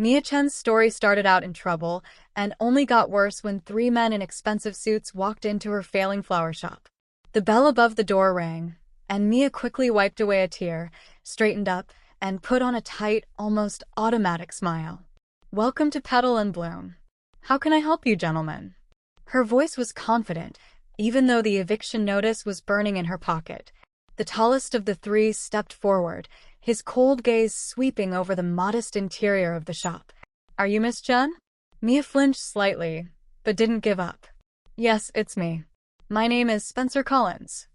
Mia Chen's story started out in trouble and only got worse when three men in expensive suits walked into her failing flower shop. The bell above the door rang, and Mia quickly wiped away a tear, straightened up, and put on a tight, almost automatic smile. "Welcome to Petal and Bloom. How can I help you, gentlemen?" Her voice was confident, even though the eviction notice was burning in her pocket. The tallest of the three stepped forward, his cold gaze sweeping over the modest interior of the shop. "Are you Miss Chen?" Mia flinched slightly, but didn't give up. "Yes, it's me. My name is Spencer Collins.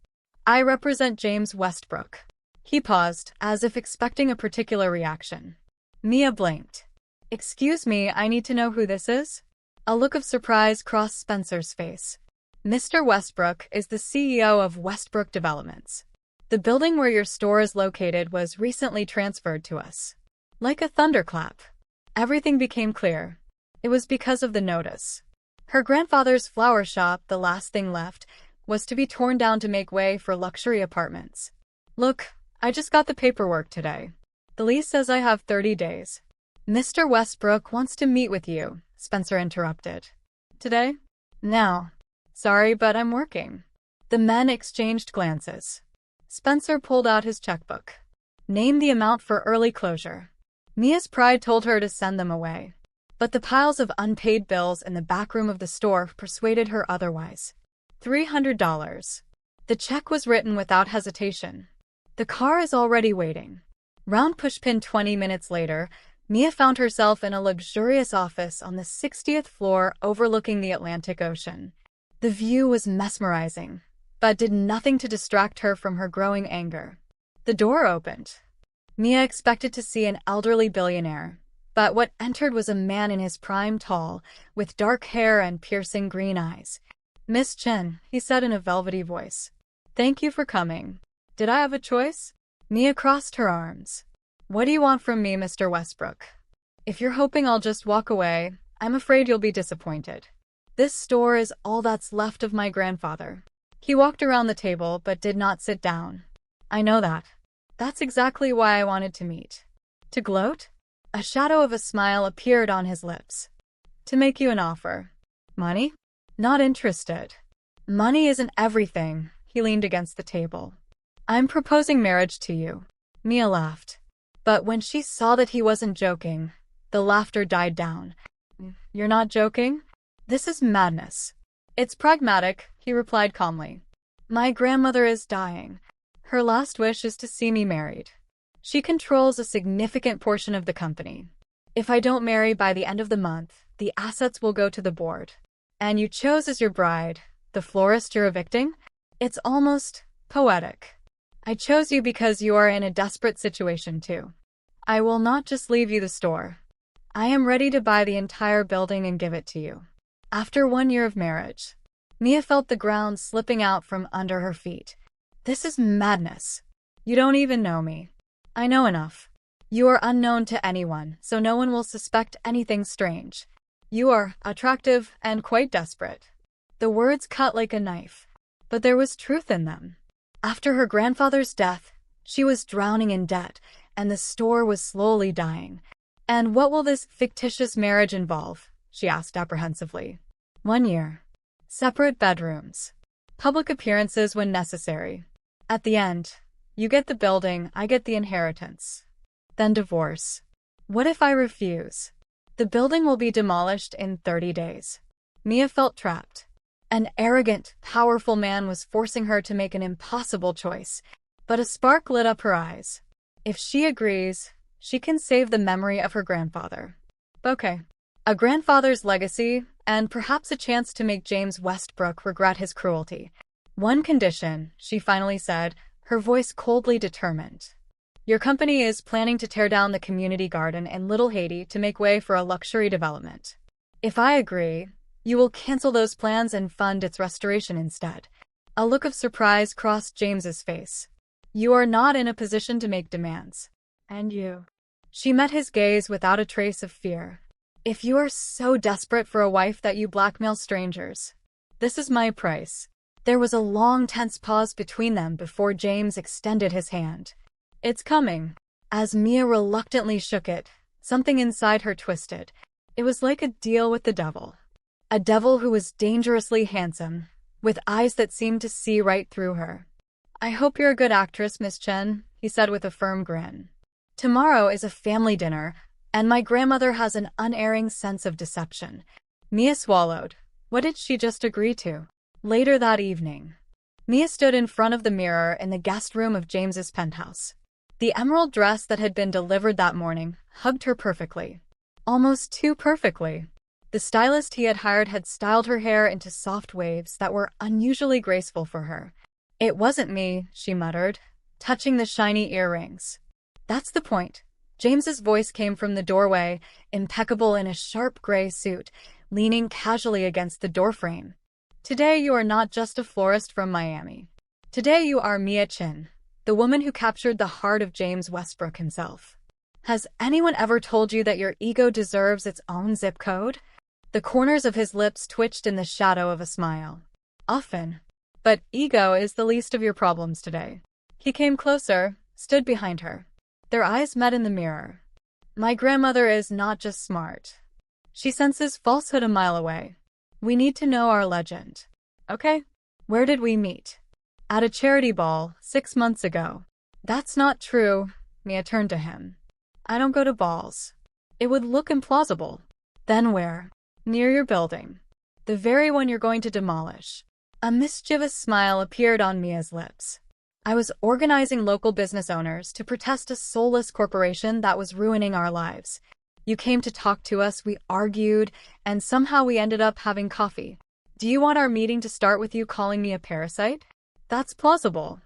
I represent James Westbrook." He paused, as if expecting a particular reaction. Mia blinked. "Excuse me, I need to know who this is?" A look of surprise crossed Spencer's face. "Mr. Westbrook is the CEO of Westbrook Developments. The building where your store is located was recently transferred to us." Like a thunderclap, everything became clear. It was because of the notice. Her grandfather's flower shop, the last thing left, was to be torn down to make way for luxury apartments. "Look, I just got the paperwork today. The lease says I have 30 days. Mr. Westbrook wants to meet with you," Spencer interrupted. "Today? Now. Sorry, but I'm working." The men exchanged glances. Spencer pulled out his checkbook. "Name the amount for early closure." Mia's pride told her to send them away, but the piles of unpaid bills in the back room of the store persuaded her otherwise. $300. The check was written without hesitation. "The car is already waiting." Round pushpin 20 minutes later, Mia found herself in a luxurious office on the 60th floor overlooking the Atlantic Ocean. The view was mesmerizing, but did nothing to distract her from her growing anger. The door opened. Mia expected to see an elderly billionaire, but what entered was a man in his prime, tall, with dark hair and piercing green eyes. "Miss Chen," he said in a velvety voice. "Thank you for coming. Did I have a choice?" Mia crossed her arms. "What do you want from me, Mr. Westbrook? If you're hoping I'll just walk away, I'm afraid you'll be disappointed. This store is all that's left of my grandfather." He walked around the table but did not sit down. "I know that. That's exactly why I wanted to meet." To gloat? A shadow of a smile appeared on his lips. "To make you an offer." "Money?" "Not interested." "Money isn't everything." He leaned against the table. "I'm proposing marriage to you." Mia laughed. But when she saw that he wasn't joking, the laughter died down. "You're not joking? This is madness." "It's pragmatic," he replied calmly. "My grandmother is dying. Her last wish is to see me married. She controls a significant portion of the company. If I don't marry by the end of the month, the assets will go to the board. And you chose as your bride the florist you're evicting? It's almost poetic. I chose you because you are in a desperate situation too. I will not just leave you the store. I am ready to buy the entire building and give it to you." After 1 year of marriage, Mia felt the ground slipping out from under her feet. "This is madness. You don't even know me." "I know enough. You are unknown to anyone, so no one will suspect anything strange. You are attractive and quite desperate." The words cut like a knife, but there was truth in them. After her grandfather's death, she was drowning in debt, and the store was slowly dying. "And what will this fictitious marriage involve?" she asked apprehensively. 1 year. Separate bedrooms. Public appearances when necessary. At the end, you get the building, I get the inheritance. Then divorce. What if I refuse? The building will be demolished in 30 days. Mia felt trapped. An arrogant, powerful man was forcing her to make an impossible choice, but a spark lit up her eyes. If she agrees, she can save the memory of her grandfather. Okay. A grandfather's legacy, and perhaps a chance to make James Westbrook regret his cruelty. "One condition," she finally said, her voice coldly determined. "Your company is planning to tear down the community garden in Little Haiti to make way for a luxury development. If I agree, you will cancel those plans and fund its restoration instead." A look of surprise crossed James's face. "You are not in a position to make demands. And you?" She met his gaze without a trace of fear. "If you are so desperate for a wife that you blackmail strangers, this is my price." There was a long, tense pause between them before James extended his hand. "It's coming." As Mia reluctantly shook it, Something inside her twisted. It was like a deal with the devil. A devil who was dangerously handsome, with eyes that seemed to see right through her. "I hope you're a good actress, Miss Chen," he said with a firm grin. "Tomorrow is a family dinner, and my grandmother has an unerring sense of deception." Mia swallowed. What did she just agree to? Later that evening, Mia stood in front of the mirror in the guest room of James's penthouse. The emerald dress that had been delivered that morning hugged her perfectly. Almost too perfectly. The stylist he had hired had styled her hair into soft waves that were unusually graceful for her. "It wasn't me," she muttered, touching the shiny earrings. "That's the point." James's voice came from the doorway, impeccable in a sharp gray suit, leaning casually against the doorframe. "Today you are not just a florist from Miami. Today you are Mia Chen, the woman who captured the heart of James Westbrook himself. Has anyone ever told you that your ego deserves its own zip code?" The corners of his lips twitched in the shadow of a smile. "Often. But ego is the least of your problems today." He came closer, stood behind her. Their eyes met in the mirror. "My grandmother is not just smart. She senses falsehood a mile away. We need to know our legend. Okay? Where did we meet?" "At a charity ball, 6 months ago." "That's not true." Mia turned to him. "I don't go to balls. It would look implausible." "Then where?" "Near your building. The very one you're going to demolish." A mischievous smile appeared on Mia's lips. "I was organizing local business owners to protest a soulless corporation that was ruining our lives. You came to talk to us, we argued, and somehow we ended up having coffee. Do you want our meeting to start with you calling me a parasite?" "That's plausible.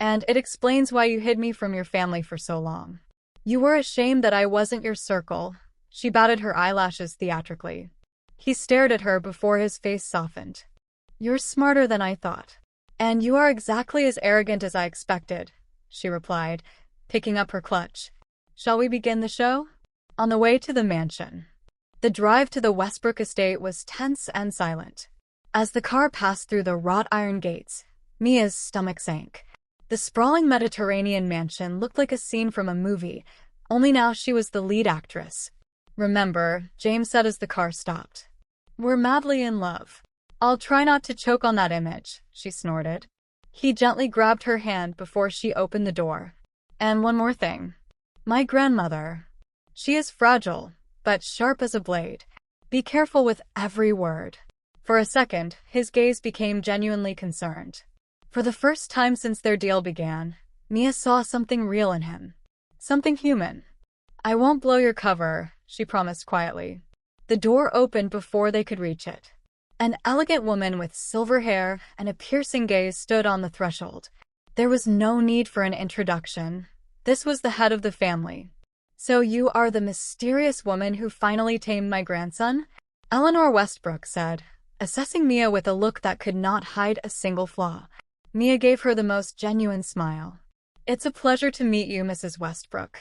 And it explains why you hid me from your family for so long. You were ashamed that I wasn't your circle." She batted her eyelashes theatrically. He stared at her before his face softened. "You're smarter than I thought. And you are exactly as arrogant as I expected," she replied, picking up her clutch. "Shall we begin the show?" On the way to the mansion, the drive to the Westbrook estate was tense and silent. As the car passed through the wrought iron gates, Mia's stomach sank. The sprawling Mediterranean mansion looked like a scene from a movie, only now she was the lead actress. "Remember," James said as the car stopped. "We're madly in love." "I'll try not to choke on that image," she snorted. He gently grabbed her hand before she opened the door. "And one more thing. My grandmother. She is fragile, but sharp as a blade. Be careful with every word." For a second, his gaze became genuinely concerned. For the first time since their deal began, Mia saw something real in him. Something human. "I won't blow your cover," she promised quietly. The door opened before they could reach it. An elegant woman with silver hair and a piercing gaze stood on the threshold. There was no need for an introduction. This was the head of the family. "So you are the mysterious woman who finally tamed my grandson?" Eleanor Westbrook said, assessing Mia with a look that could not hide a single flaw. Mia gave her the most genuine smile. "It's a pleasure to meet you, Mrs. Westbrook.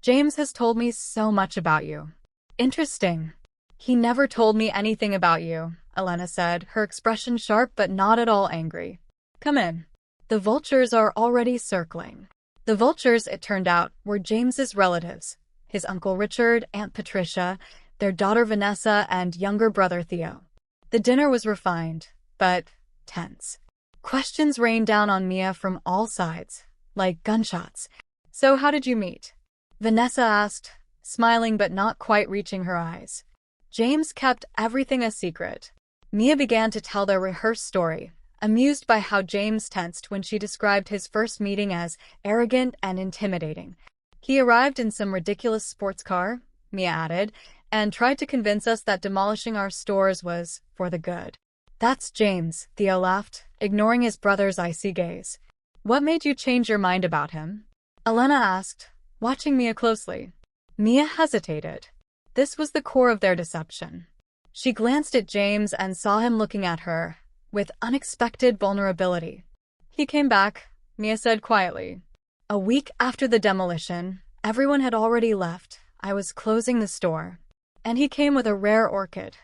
James has told me so much about you." "Interesting. He never told me anything about you," Elena said, her expression sharp but not at all angry. "Come in. The vultures are already circling." The vultures, it turned out, were James's relatives, his Uncle Richard, Aunt Patricia, their daughter Vanessa, and younger brother Theo. The dinner was refined, but tense. Questions rained down on Mia from all sides, like gunshots. "So how did you meet?" Vanessa asked, smiling but not quite reaching her eyes. James kept everything a secret. Mia began to tell their rehearsed story, amused by how James tensed when she described his first meeting as arrogant and intimidating. "He arrived in some ridiculous sports car," Mia added, "and tried to convince us that demolishing our stores was for the good." "That's James," Theo laughed, ignoring his brother's icy gaze. "What made you change your mind about him?" Elena asked, watching Mia closely. Mia hesitated. This was the core of their deception. She glanced at James and saw him looking at her, with unexpected vulnerability. "He came back," Mia said quietly. "A week after the demolition, everyone had already left. I was closing the store. And he came with a rare orchid.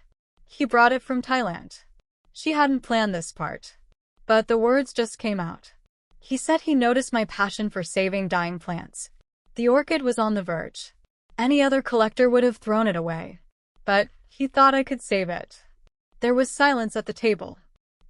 He brought it from Thailand." She hadn't planned this part, but the words just came out. "He said he noticed my passion for saving dying plants. The orchid was on the verge. Any other collector would have thrown it away. But he thought I could save it. There was silence at the table.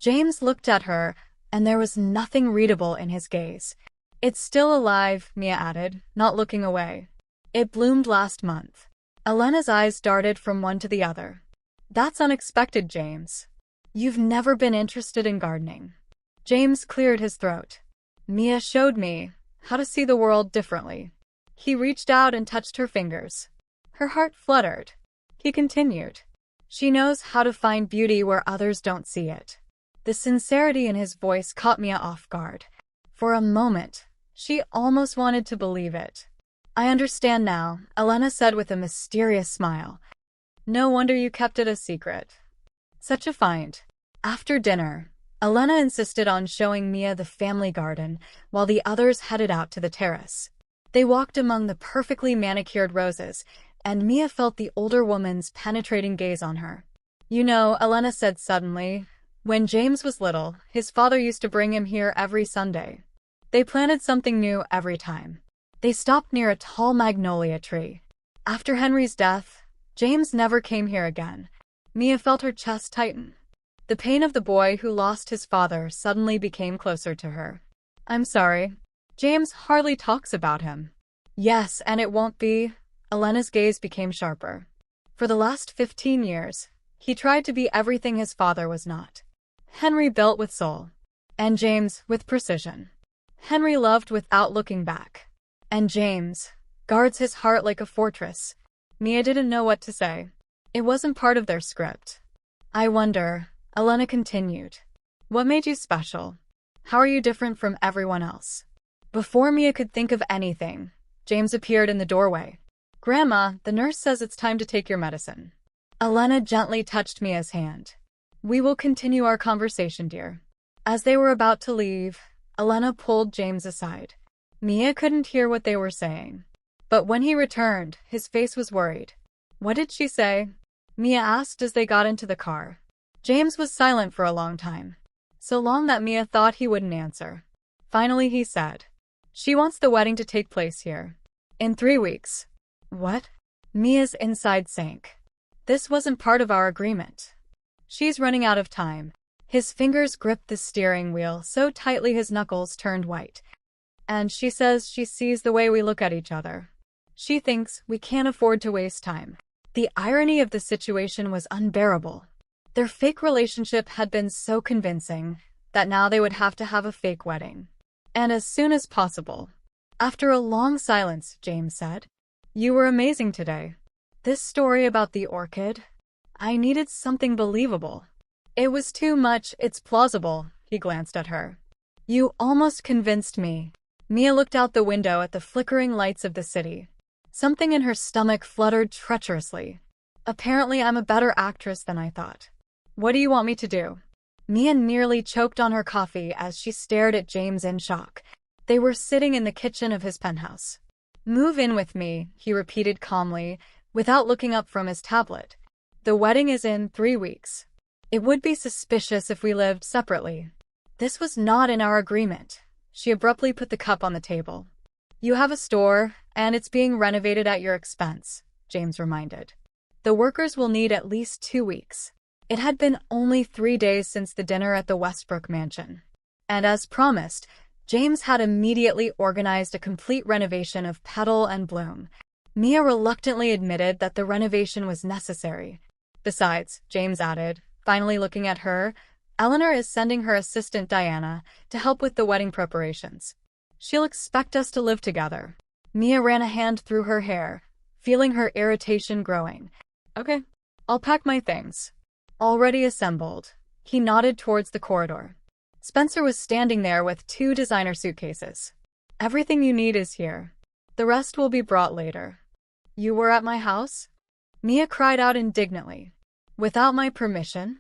James looked at her, and there was nothing readable in his gaze. It's still alive, Mia added, not looking away. It bloomed last month. Elena's eyes darted from one to the other. That's unexpected, James. You've never been interested in gardening. James cleared his throat. Mia showed me how to see the world differently. He reached out and touched her fingers. Her heart fluttered. He continued. She knows how to find beauty where others don't see it. The sincerity in his voice caught Mia off guard. For a moment, she almost wanted to believe it. I understand now, Elena said with a mysterious smile. No wonder you kept it a secret. Such a find. After dinner, Elena insisted on showing Mia the family garden, while the others headed out to the terrace. They walked among the perfectly manicured roses, and Mia felt the older woman's penetrating gaze on her. You know, Elena said suddenly, when James was little, his father used to bring him here every Sunday. They planted something new every time. They stopped near a tall magnolia tree. After Henry's death, James never came here again. Mia felt her chest tighten. The pain of the boy who lost his father suddenly became closer to her. I'm sorry. James hardly talks about him. Yes, and it won't be. Elena's gaze became sharper. For the last 15 years, he tried to be everything his father was not. Henry built with soul. And James, with precision. Henry loved without looking back. And James guards his heart like a fortress. Mia didn't know what to say. It wasn't part of their script. I wonder, Elena continued. What made you special? How are you different from everyone else? Before Mia could think of anything, James appeared in the doorway. Grandma, the nurse says it's time to take your medicine. Elena gently touched Mia's hand. We will continue our conversation, dear. As they were about to leave, Elena pulled James aside. Mia couldn't hear what they were saying. But when he returned, his face was worried. What did she say? Mia asked as they got into the car. James was silent for a long time. So long that Mia thought he wouldn't answer. Finally he said, she wants the wedding to take place here. In 3 weeks. What? Mia's inside sank. This wasn't part of our agreement. She's running out of time. His fingers gripped the steering wheel so tightly his knuckles turned white. And she says she sees the way we look at each other. She thinks we can't afford to waste time. The irony of the situation was unbearable. Their fake relationship had been so convincing that now they would have to have a fake wedding. And as soon as possible. After a long silence, James said, you were amazing today. This story about the orchid, I needed something believable. It was too much, it's plausible, he glanced at her. You almost convinced me. Mia looked out the window at the flickering lights of the city. Something in her stomach fluttered treacherously. Apparently I'm a better actress than I thought. What do you want me to do? Mia nearly choked on her coffee as she stared at James in shock. They were sitting in the kitchen of his penthouse. Move in with me, he repeated calmly, without looking up from his tablet. The wedding is in 3 weeks. It would be suspicious if we lived separately. This was not in our agreement. She abruptly put the cup on the table. You have a store, and it's being renovated at your expense, James reminded. The workers will need at least 2 weeks. It had been only 3 days since the dinner at the Westbrook mansion. And as promised, James had immediately organized a complete renovation of petal and bloom. Mia reluctantly admitted that the renovation was necessary. Besides, James added, finally looking at her, Eleanor is sending her assistant Diana to help with the wedding preparations. She'll expect us to live together. Mia ran a hand through her hair, feeling her irritation growing. Okay, I'll pack my things. Already assembled. He nodded towards the corridor. Spencer was standing there with 2 designer suitcases. Everything you need is here. The rest will be brought later. You were at my house? Mia cried out indignantly. Without my permission?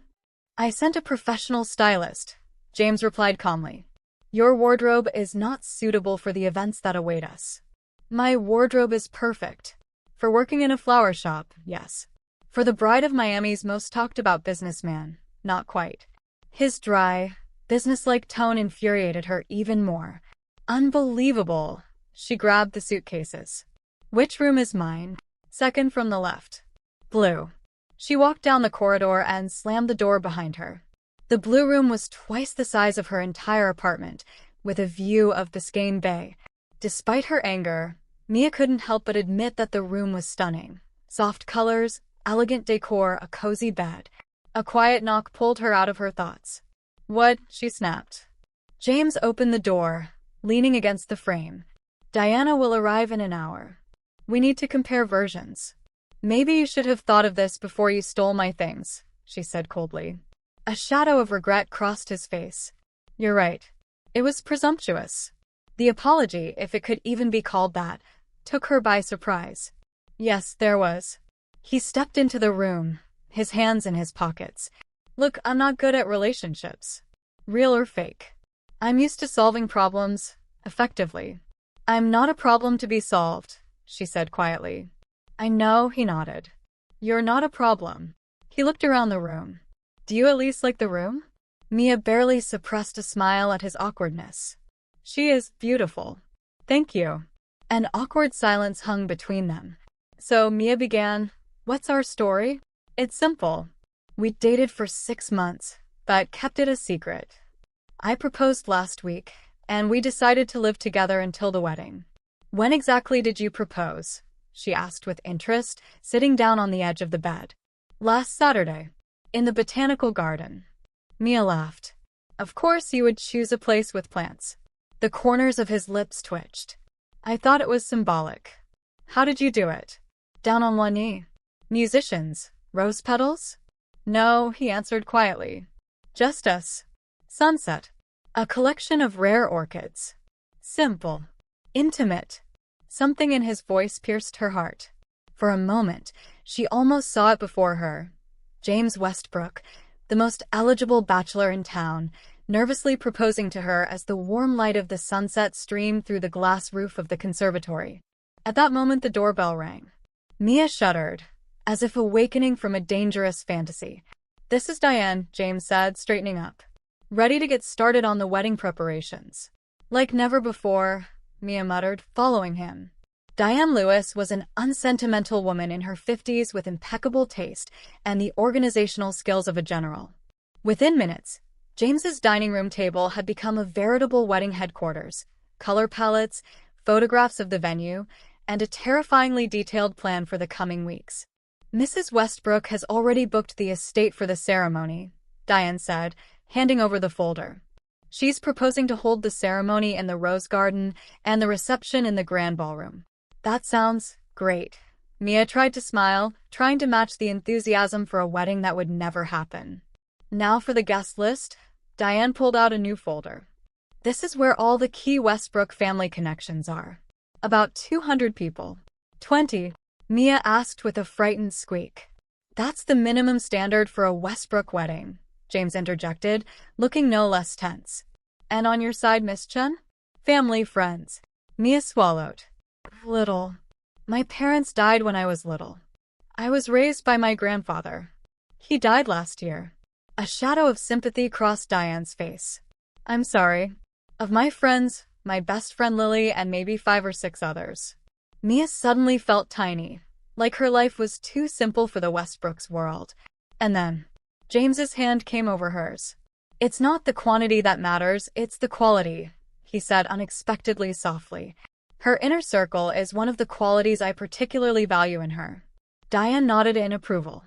I sent a professional stylist, James replied calmly. Your wardrobe is not suitable for the events that await us. My wardrobe is perfect. For working in a flower shop, yes. For the bride of Miami's most talked about businessman, not quite. His dry, businesslike tone infuriated her even more. Unbelievable. She grabbed the suitcases. Which room is mine? Second from the left. Blue. She walked down the corridor and slammed the door behind her. The blue room was twice the size of her entire apartment, with a view of Biscayne Bay. Despite her anger, Mia couldn't help but admit that the room was stunning. Soft colors, elegant decor, a cozy bed. A quiet knock pulled her out of her thoughts. "What?" she snapped. James opened the door, leaning against the frame. "Diana will arrive in an hour. We need to compare versions." "Maybe you should have thought of this before you stole my things," she said coldly. A shadow of regret crossed his face. "You're right. It was presumptuous." The apology, if it could even be called that, took her by surprise. Yes, there was. He stepped into the room, his hands in his pockets. "Look, I'm not good at relationships. Real or fake. I'm used to solving problems, effectively." "I'm not a problem to be solved," she said quietly. "I know," he nodded. "You're not a problem." He looked around the room. "Do you at least like the room?" Mia barely suppressed a smile at his awkwardness. "She is beautiful." "Thank you." An awkward silence hung between them. So Mia began, "What's our story?" "It's simple. We dated for 6 months, but kept it a secret. I proposed last week, and we decided to live together until the wedding." "When exactly did you propose?" she asked with interest, sitting down on the edge of the bed. "Last Saturday. In the botanical garden." Mia laughed. "Of course you would choose a place with plants." The corners of his lips twitched. "I thought it was symbolic." "How did you do it?" "Down on one knee." "Musicians? Rose petals?" "No," he answered quietly. "Just us. Sunset. A collection of rare orchids. Simple. Intimate." Something in his voice pierced her heart. For a moment, she almost saw it before her. James Westbrook, the most eligible bachelor in town, nervously proposing to her as the warm light of the sunset streamed through the glass roof of the conservatory. At that moment, the doorbell rang. Mia shuddered, as if awakening from a dangerous fantasy. "This is Diane," James said, straightening up. "Ready to get started on the wedding preparations." "Like never before," Mia muttered, following him. Diane Lewis was an unsentimental woman in her 50s with impeccable taste and the organizational skills of a general. Within minutes, James's dining room table had become a veritable wedding headquarters. Color palettes, photographs of the venue, and a terrifyingly detailed plan for the coming weeks. "Mrs. Westbrook has already booked the estate for the ceremony," Diane said, handing over the folder. "She's proposing to hold the ceremony in the Rose Garden and the reception in the Grand Ballroom." "That sounds great." Mia tried to smile, trying to match the enthusiasm for a wedding that would never happen. "Now for the guest list." Diane pulled out a new folder. "This is where all the key Westbrook family connections are. About 200 people." "20?" Mia asked with a frightened squeak. "That's the minimum standard for a Westbrook wedding," James interjected, looking no less tense. "And on your side, Miss Chen?" "Family, friends." Mia swallowed. "Little. My parents died when I was little. I was raised by my grandfather. He died last year." A shadow of sympathy crossed Diane's face. "I'm sorry. Of my friends, my best friend Lily and maybe 5 or 6 others." Mia suddenly felt tiny, like her life was too simple for the Westbrooks' world. And then, James's hand came over hers. "It's not the quantity that matters, it's the quality," he said unexpectedly softly. "Her inner circle is one of the qualities I particularly value in her." Diane nodded in approval.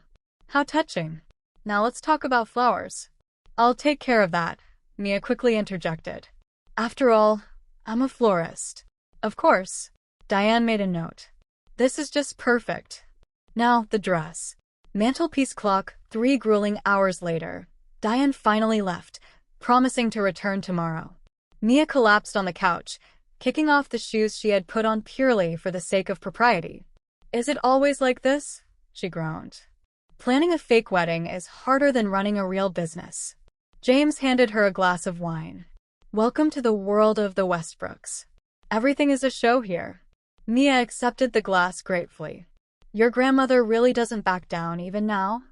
"How touching. Now let's talk about flowers." "I'll take care of that," Mia quickly interjected. "After all, I'm a florist." "Of course." Diane made a note. "This is just perfect." Now, the dress. Mantelpiece clock, 3 grueling hours later. Diane finally left, promising to return tomorrow. Mia collapsed on the couch, kicking off the shoes she had put on purely for the sake of propriety. "Is it always like this?" she groaned. "Planning a fake wedding is harder than running a real business." James handed her a glass of wine. "Welcome to the world of the Westbrooks. Everything is a show here." Mia accepted the glass gratefully. "Your grandmother really doesn't back down even now?"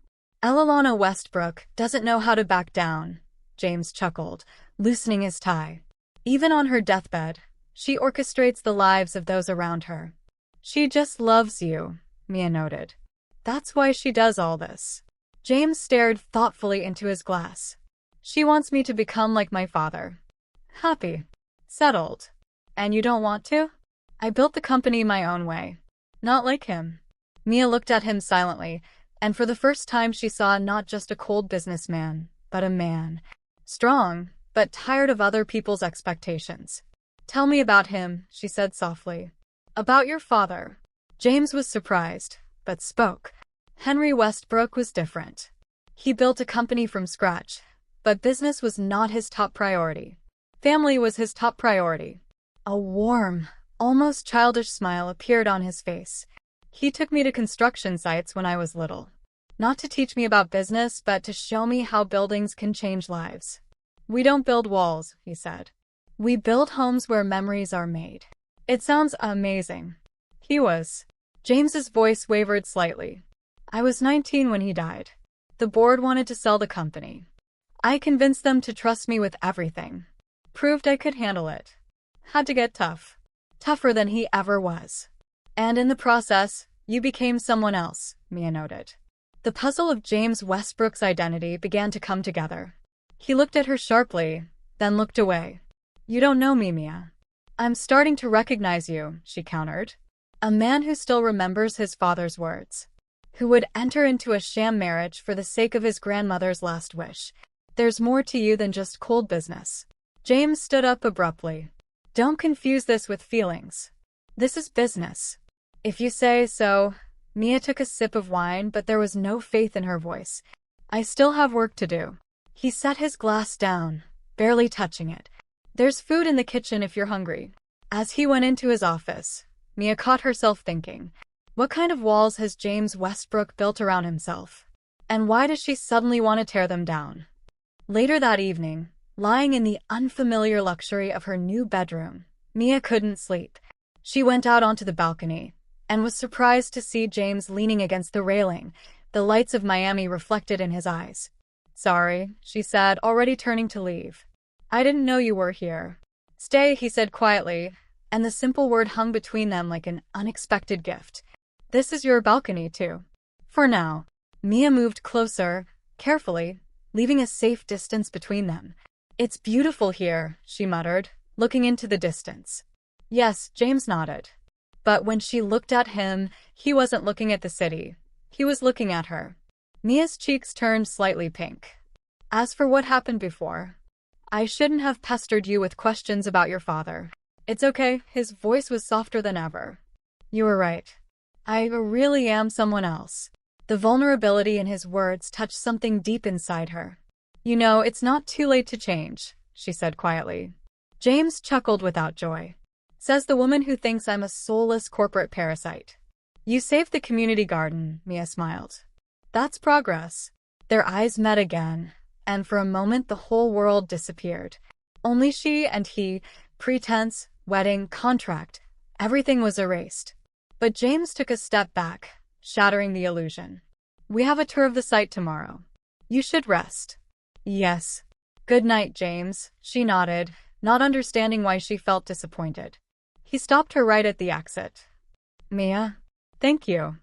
"Elalana Westbrook doesn't know how to back down," James chuckled, loosening his tie. "Even on her deathbed, she orchestrates the lives of those around her." "She just loves you," Mia noted. That's why she does all this. James stared thoughtfully into his glass. She wants me to become like my father. Happy. Settled. And you don't want to? I built the company my own way. Not like him. Mia looked at him silently, and for the first time she saw not just a cold businessman, but a man. Strong, but tired of other people's expectations. Tell me about him, she said softly. About your father. James was surprised, but spoke. Henry Westbrook was different. He built a company from scratch, but business was not his top priority. Family was his top priority. A warm, almost childish smile appeared on his face. He took me to construction sites when I was little. Not to teach me about business, but to show me how buildings can change lives. We don't build walls, he said. We build homes where memories are made. It sounds amazing. He was. James's voice wavered slightly. I was 19 when he died. The board wanted to sell the company. I convinced them to trust me with everything. Proved I could handle it. Had to get tough. Tougher than he ever was. And in the process, you became someone else, Mia noted. The puzzle of James Westbrook's identity began to come together. He looked at her sharply, then looked away. You don't know me, Mia. I'm starting to recognize you, she countered. A man who still remembers his father's words. Who would enter into a sham marriage for the sake of his grandmother's last wish. There's more to you than just cold business. James stood up abruptly. Don't confuse this with feelings. This is business. If you say so. Mia took a sip of wine, but there was no faith in her voice. I still have work to do. He set his glass down, barely touching it. There's food in the kitchen if you're hungry. As he went into his office, Mia caught herself thinking, what kind of walls has James Westbrook built around himself? And why does she suddenly want to tear them down? Later that evening, lying in the unfamiliar luxury of her new bedroom, Mia couldn't sleep. She went out onto the balcony and was surprised to see James leaning against the railing, the lights of Miami reflected in his eyes. Sorry, she said, already turning to leave. I didn't know you were here. Stay, he said quietly, and the simple word hung between them like an unexpected gift. This is your balcony, too. For now. Mia moved closer, carefully, leaving a safe distance between them. It's beautiful here, she muttered, looking into the distance. Yes, James nodded. But when she looked at him, he wasn't looking at the city. He was looking at her. Mia's cheeks turned slightly pink. As for what happened before, I shouldn't have pestered you with questions about your father. It's okay, his voice was softer than ever. You were right. I really am someone else. The vulnerability in his words touched something deep inside her. You know, it's not too late to change, she said quietly. James chuckled without joy. Says the woman who thinks I'm a soulless corporate parasite. You saved the community garden, Mia smiled. That's progress. Their eyes met again, and for a moment the whole world disappeared. Only she and he, pretense, wedding, contract, everything was erased. But James took a step back, shattering the illusion. We have a tour of the site tomorrow. You should rest. Yes. Good night, James, she nodded, not understanding why she felt disappointed. He stopped her right at the exit. Mia? Thank you.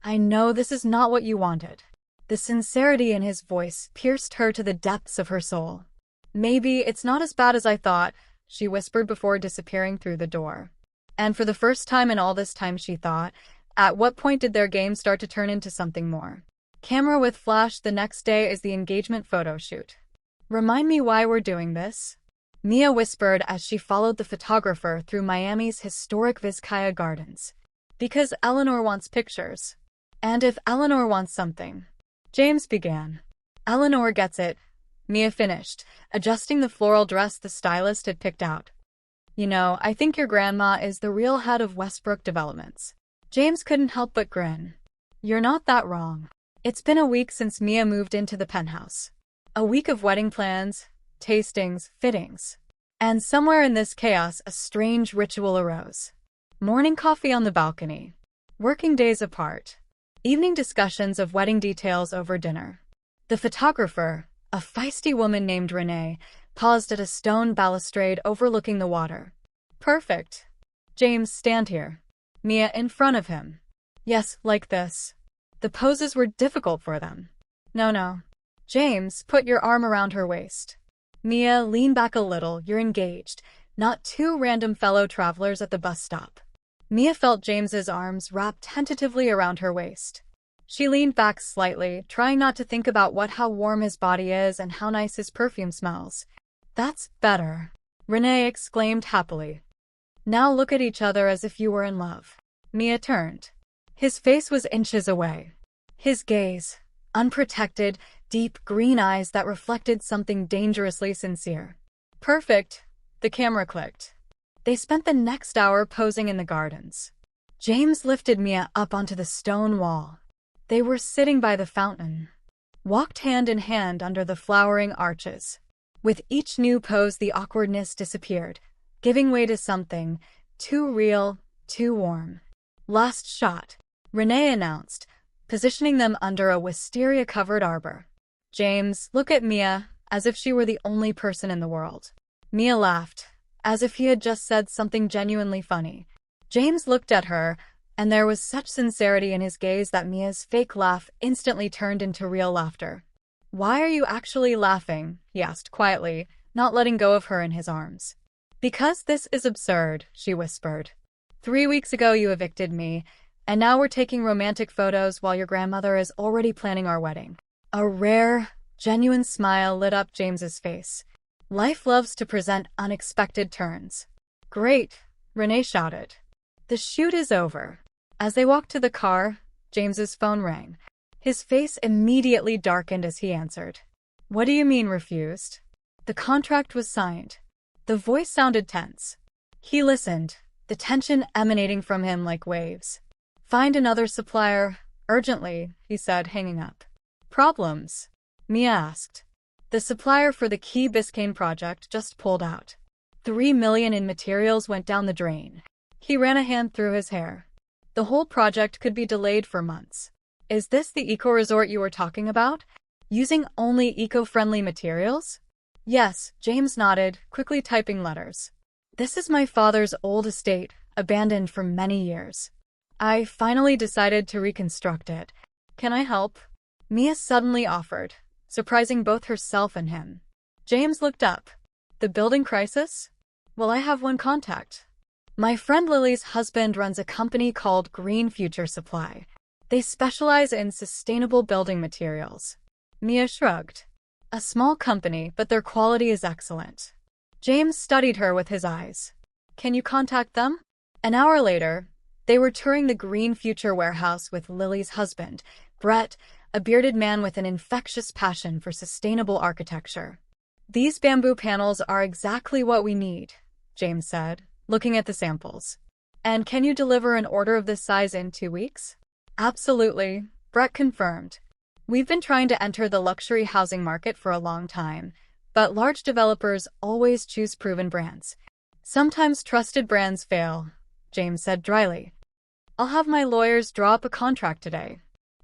I know this is not what you wanted. The sincerity in his voice pierced her to the depths of her soul. Maybe it's not as bad as I thought, she whispered before disappearing through the door. And for the first time in all this time she thought, at what point did their game start to turn into something more? Camera with flash. The next day is the engagement photo shoot. Remind me why we're doing this? Mia whispered as she followed the photographer through Miami's historic Vizcaya Gardens. Because Eleanor wants pictures. And if Eleanor wants something. James began. Eleanor gets it. Mia finished, adjusting the floral dress the stylist had picked out. You know, I think your grandma is the real head of Westbrook Developments. James couldn't help but grin. You're not that wrong. It's been a week since Mia moved into the penthouse. A week of wedding plans, tastings, fittings. And somewhere in this chaos a strange ritual arose. Morning coffee on the balcony. Working days apart. Evening discussions of wedding details over dinner. The photographer, a feisty woman named Renee, paused at a stone balustrade overlooking the water. Perfect. James, stand here. Mia in front of him. Yes, like this. The poses were difficult for them. No, no. James, put your arm around her waist. Mia, lean back a little, you're engaged, not two random fellow travelers at the bus stop. Mia felt James's arms wrap tentatively around her waist. She leaned back slightly, trying not to think about how warm his body is and how nice his perfume smells. That's better, Renee exclaimed happily. Now look at each other as if you were in love. Mia turned. His face was inches away. His gaze, unprotected, deep green eyes that reflected something dangerously sincere. Perfect, the camera clicked. They spent the next hour posing in the gardens. James lifted Mia up onto the stone wall. They were sitting by the fountain, walked hand in hand under the flowering arches. With each new pose, the awkwardness disappeared, giving way to something too real, too warm. Last shot, Renee announced, positioning them under a wisteria-covered arbor. James, look at Mia, as if she were the only person in the world. Mia laughed, as if he had just said something genuinely funny. James looked at her, and there was such sincerity in his gaze that Mia's fake laugh instantly turned into real laughter. Why are you actually laughing? He asked quietly, not letting go of her in his arms. Because this is absurd, she whispered. 3 weeks ago you evicted me, and now we're taking romantic photos while your grandmother is already planning our wedding. A rare, genuine smile lit up James's face. Life loves to present unexpected turns. Great, Renee shouted. The shoot is over. As they walked to the car, James's phone rang. His face immediately darkened as he answered. What do you mean refused? The contract was signed. The voice sounded tense. He listened, the tension emanating from him like waves. Find another supplier, urgently, he said, hanging up. Problems? Mia asked. The supplier for the Key Biscayne project just pulled out. $3 million in materials went down the drain. He ran a hand through his hair. The whole project could be delayed for months. Is this the eco-resort you were talking about? Using only eco-friendly materials? Yes, James nodded, quickly typing letters. This is my father's old estate, abandoned for many years. I finally decided to reconstruct it. Can I help? Mia suddenly offered, surprising both herself and him. James looked up. The building crisis? Well, I have one contact. My friend Lily's husband runs a company called Green Future Supply. They specialize in sustainable building materials. Mia shrugged. A small company, but their quality is excellent. James studied her with his eyes. Can you contact them? An hour later, they were touring the Green Future warehouse with Lily's husband, Brett, a bearded man with an infectious passion for sustainable architecture. These bamboo panels are exactly what we need, James said, looking at the samples. And can you deliver an order of this size in 2 weeks? Absolutely, Brett confirmed. We've been trying to enter the luxury housing market for a long time, but large developers always choose proven brands. Sometimes trusted brands fail, James said dryly. I'll have my lawyers draw up a contract today.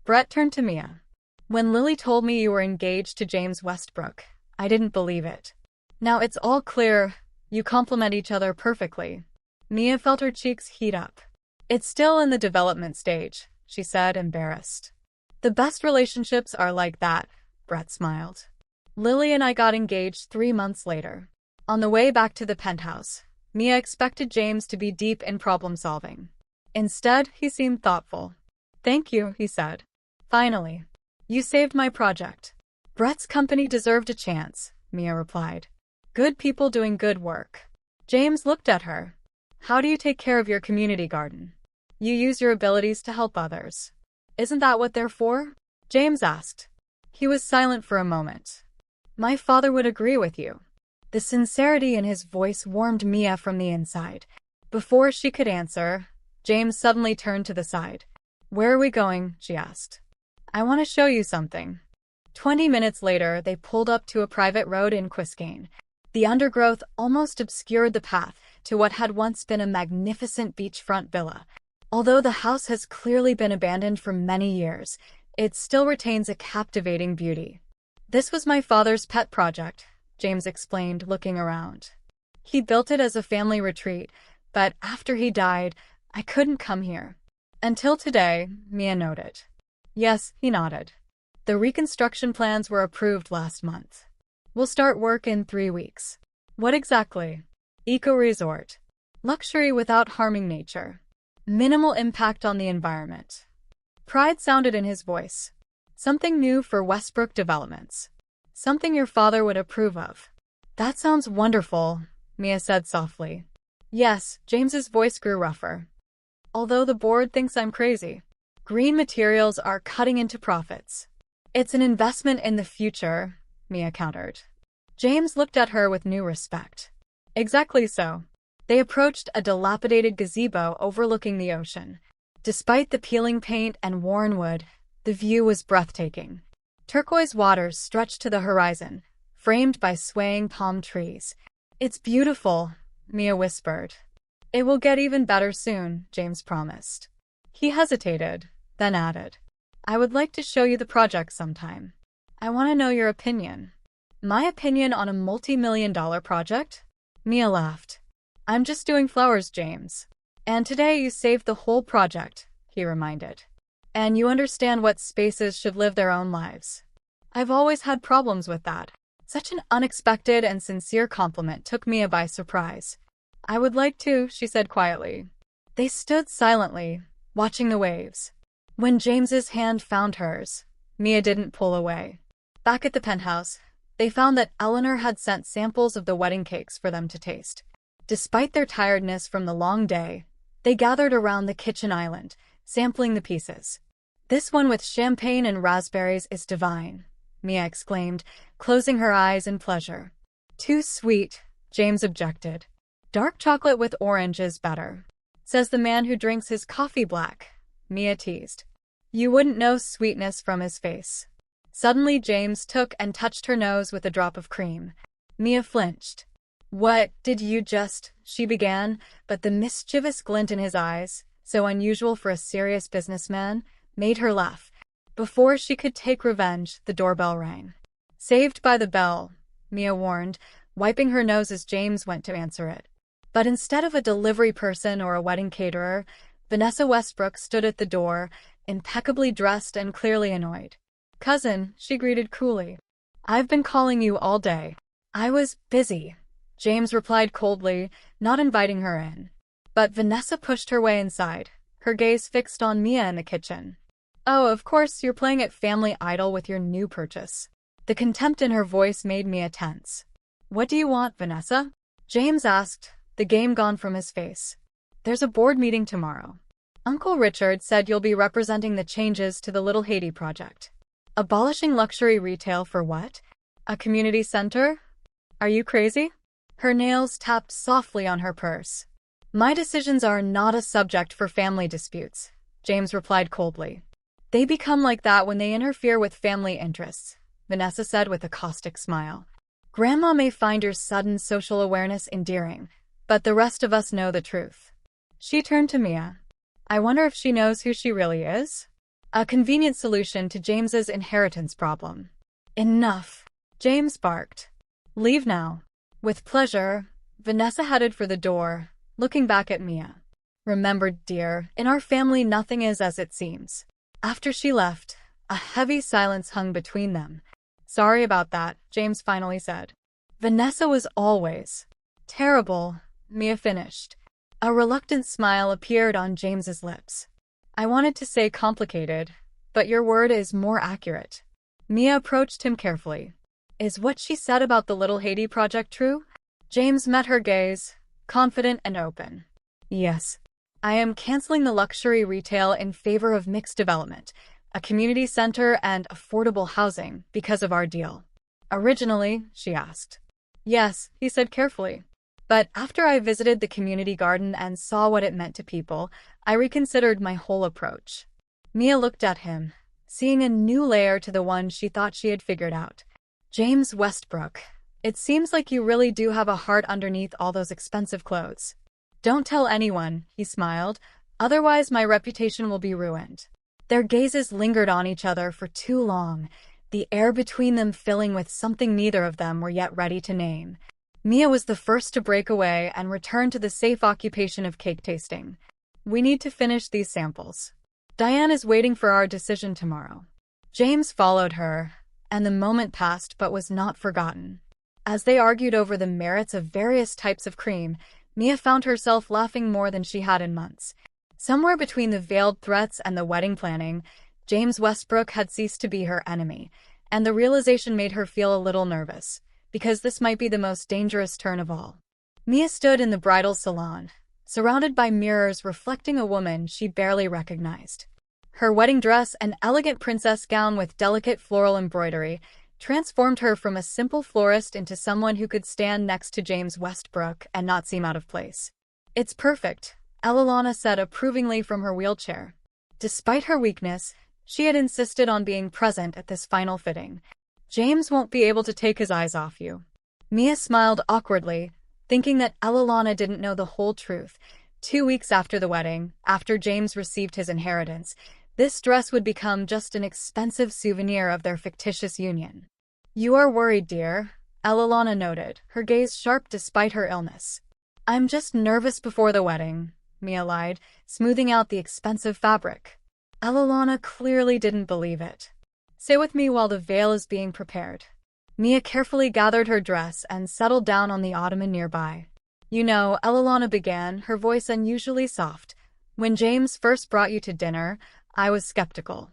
Brett turned to Mia. When Lily told me you were engaged to James Westbrook, I didn't believe it. Now it's all clear. You complement each other perfectly. Mia felt her cheeks heat up. It's still in the development stage, she said, embarrassed. The best relationships are like that, Brett smiled. Lily and I got engaged 3 months later. On the way back to the penthouse, Mia expected James to be deep in problem-solving. Instead, he seemed thoughtful. Thank you, he said. Finally. You saved my project. Brett's company deserved a chance, Mia replied. Good people doing good work. James looked at her. How do you take care of your community garden? You use your abilities to help others. Isn't that what they're for? James asked. He was silent for a moment. My father would agree with you. The sincerity in his voice warmed Mia from the inside. Before she could answer, James suddenly turned to the side. Where are we going? She asked. I want to show you something. 20 minutes later, they pulled up to a private road in Quiscane. The undergrowth almost obscured the path to what had once been a magnificent beachfront villa. Although the house has clearly been abandoned for many years, it still retains a captivating beauty. This was my father's pet project, James explained, looking around. He built it as a family retreat, but after he died, I couldn't come here. Until today, Mia noted. Yes, he nodded. The reconstruction plans were approved last month. We'll start work in 3 weeks. What exactly? Eco-resort. Luxury without harming nature. Minimal impact on the environment. Pride sounded in his voice. Something new for Westbrook developments. Something your father would approve of. That sounds wonderful, Mia said softly. Yes, James's voice grew rougher. Although the board thinks I'm crazy. Green materials are cutting into profits. It's an investment in the future, Mia countered. James looked at her with new respect. Exactly so. They approached a dilapidated gazebo overlooking the ocean. Despite the peeling paint and worn wood, the view was breathtaking. Turquoise waters stretched to the horizon, framed by swaying palm trees. It's beautiful, Mia whispered. It will get even better soon, James promised. He hesitated, then added, I would like to show you the project sometime. I want to know your opinion. My opinion on a multi-million-dollar project? Mia laughed. I'm just doing flowers, James. And today you saved the whole project, he reminded. And you understand what spaces should live their own lives. I've always had problems with that. Such an unexpected and sincere compliment took Mia by surprise. I would like to, she said quietly. They stood silently, watching the waves. When James's hand found hers, Mia didn't pull away. Back at the penthouse, they found that Eleanor had sent samples of the wedding cakes for them to taste. Despite their tiredness from the long day, they gathered around the kitchen island, sampling the pieces. This one with champagne and raspberries is divine, Mia exclaimed, closing her eyes in pleasure. Too sweet, James objected. Dark chocolate with orange is better, says the man who drinks his coffee black, Mia teased. You wouldn't know sweetness from his face. Suddenly James took and touched her nose with a drop of cream. Mia flinched. What did you just, she began, but the mischievous glint in his eyes, so unusual for a serious businessman, made her laugh. Before she could take revenge, the doorbell rang. Saved by the bell, Mia warned, wiping her nose as James went to answer it. But instead of a delivery person or a wedding caterer, Vanessa Westbrook stood at the door, impeccably dressed and clearly annoyed. Cousin, she greeted coolly. I've been calling you all day. I was busy, James replied coldly, not inviting her in. But Vanessa pushed her way inside, her gaze fixed on Mia in the kitchen. Oh, of course you're playing at Family Idol with your new purchase. The contempt in her voice made Mia tense. What do you want, Vanessa? James asked, the game gone from his face. There's a board meeting tomorrow. Uncle Richard said you'll be representing the changes to the Little Haiti project. Abolishing luxury retail for what? A community center? Are you crazy? Her nails tapped softly on her purse. My decisions are not a subject for family disputes, James replied coldly. They become like that when they interfere with family interests, Vanessa said with a caustic smile. Grandma may find your sudden social awareness endearing, but the rest of us know the truth. She turned to Mia. I wonder if she knows who she really is? A convenient solution to James's inheritance problem. Enough, James barked. Leave now. With pleasure, Vanessa headed for the door, looking back at Mia. Remember, dear, in our family nothing is as it seems. After she left, a heavy silence hung between them. Sorry about that, James finally said. Vanessa was always terrible, Mia finished. A reluctant smile appeared on James's lips. I wanted to say complicated, but your word is more accurate. Mia approached him carefully. Is what she said about the Little Haiti project true? James met her gaze, confident and open. Yes. I am canceling the luxury retail in favor of mixed development, a community center and affordable housing because of our deal. Originally, she asked. Yes, he said carefully. But after I visited the community garden and saw what it meant to people, I reconsidered my whole approach. Mia looked at him, seeing a new layer to the one she thought she had figured out. James Westbrook, it seems like you really do have a heart underneath all those expensive clothes. Don't tell anyone, he smiled, otherwise my reputation will be ruined. Their gazes lingered on each other for too long, the air between them filling with something neither of them were yet ready to name. Mia was the first to break away and return to the safe occupation of cake tasting. We need to finish these samples. Diane is waiting for our decision tomorrow. James followed her, and the moment passed but was not forgotten. As they argued over the merits of various types of cream, Mia found herself laughing more than she had in months. Somewhere between the veiled threats and the wedding planning, James Westbrook had ceased to be her enemy, and the realization made her feel a little nervous, because this might be the most dangerous turn of all. Mia stood in the bridal salon, surrounded by mirrors reflecting a woman she barely recognized. Her wedding dress, an elegant princess gown with delicate floral embroidery, transformed her from a simple florist into someone who could stand next to James Westbrook and not seem out of place. "It's perfect," Alana said approvingly from her wheelchair. Despite her weakness, she had insisted on being present at this final fitting. "James won't be able to take his eyes off you." Mia smiled awkwardly, thinking that Alana didn't know the whole truth. 2 weeks after the wedding, after James received his inheritance, this dress would become just an expensive souvenir of their fictitious union. "You are worried, dear," Alana noted, her gaze sharp despite her illness. "I'm just nervous before the wedding," Mia lied, smoothing out the expensive fabric. Alana clearly didn't believe it. "Stay with me while the veil is being prepared." Mia carefully gathered her dress and settled down on the ottoman nearby. "You know," Alana began, her voice unusually soft, "when James first brought you to dinner, I was skeptical."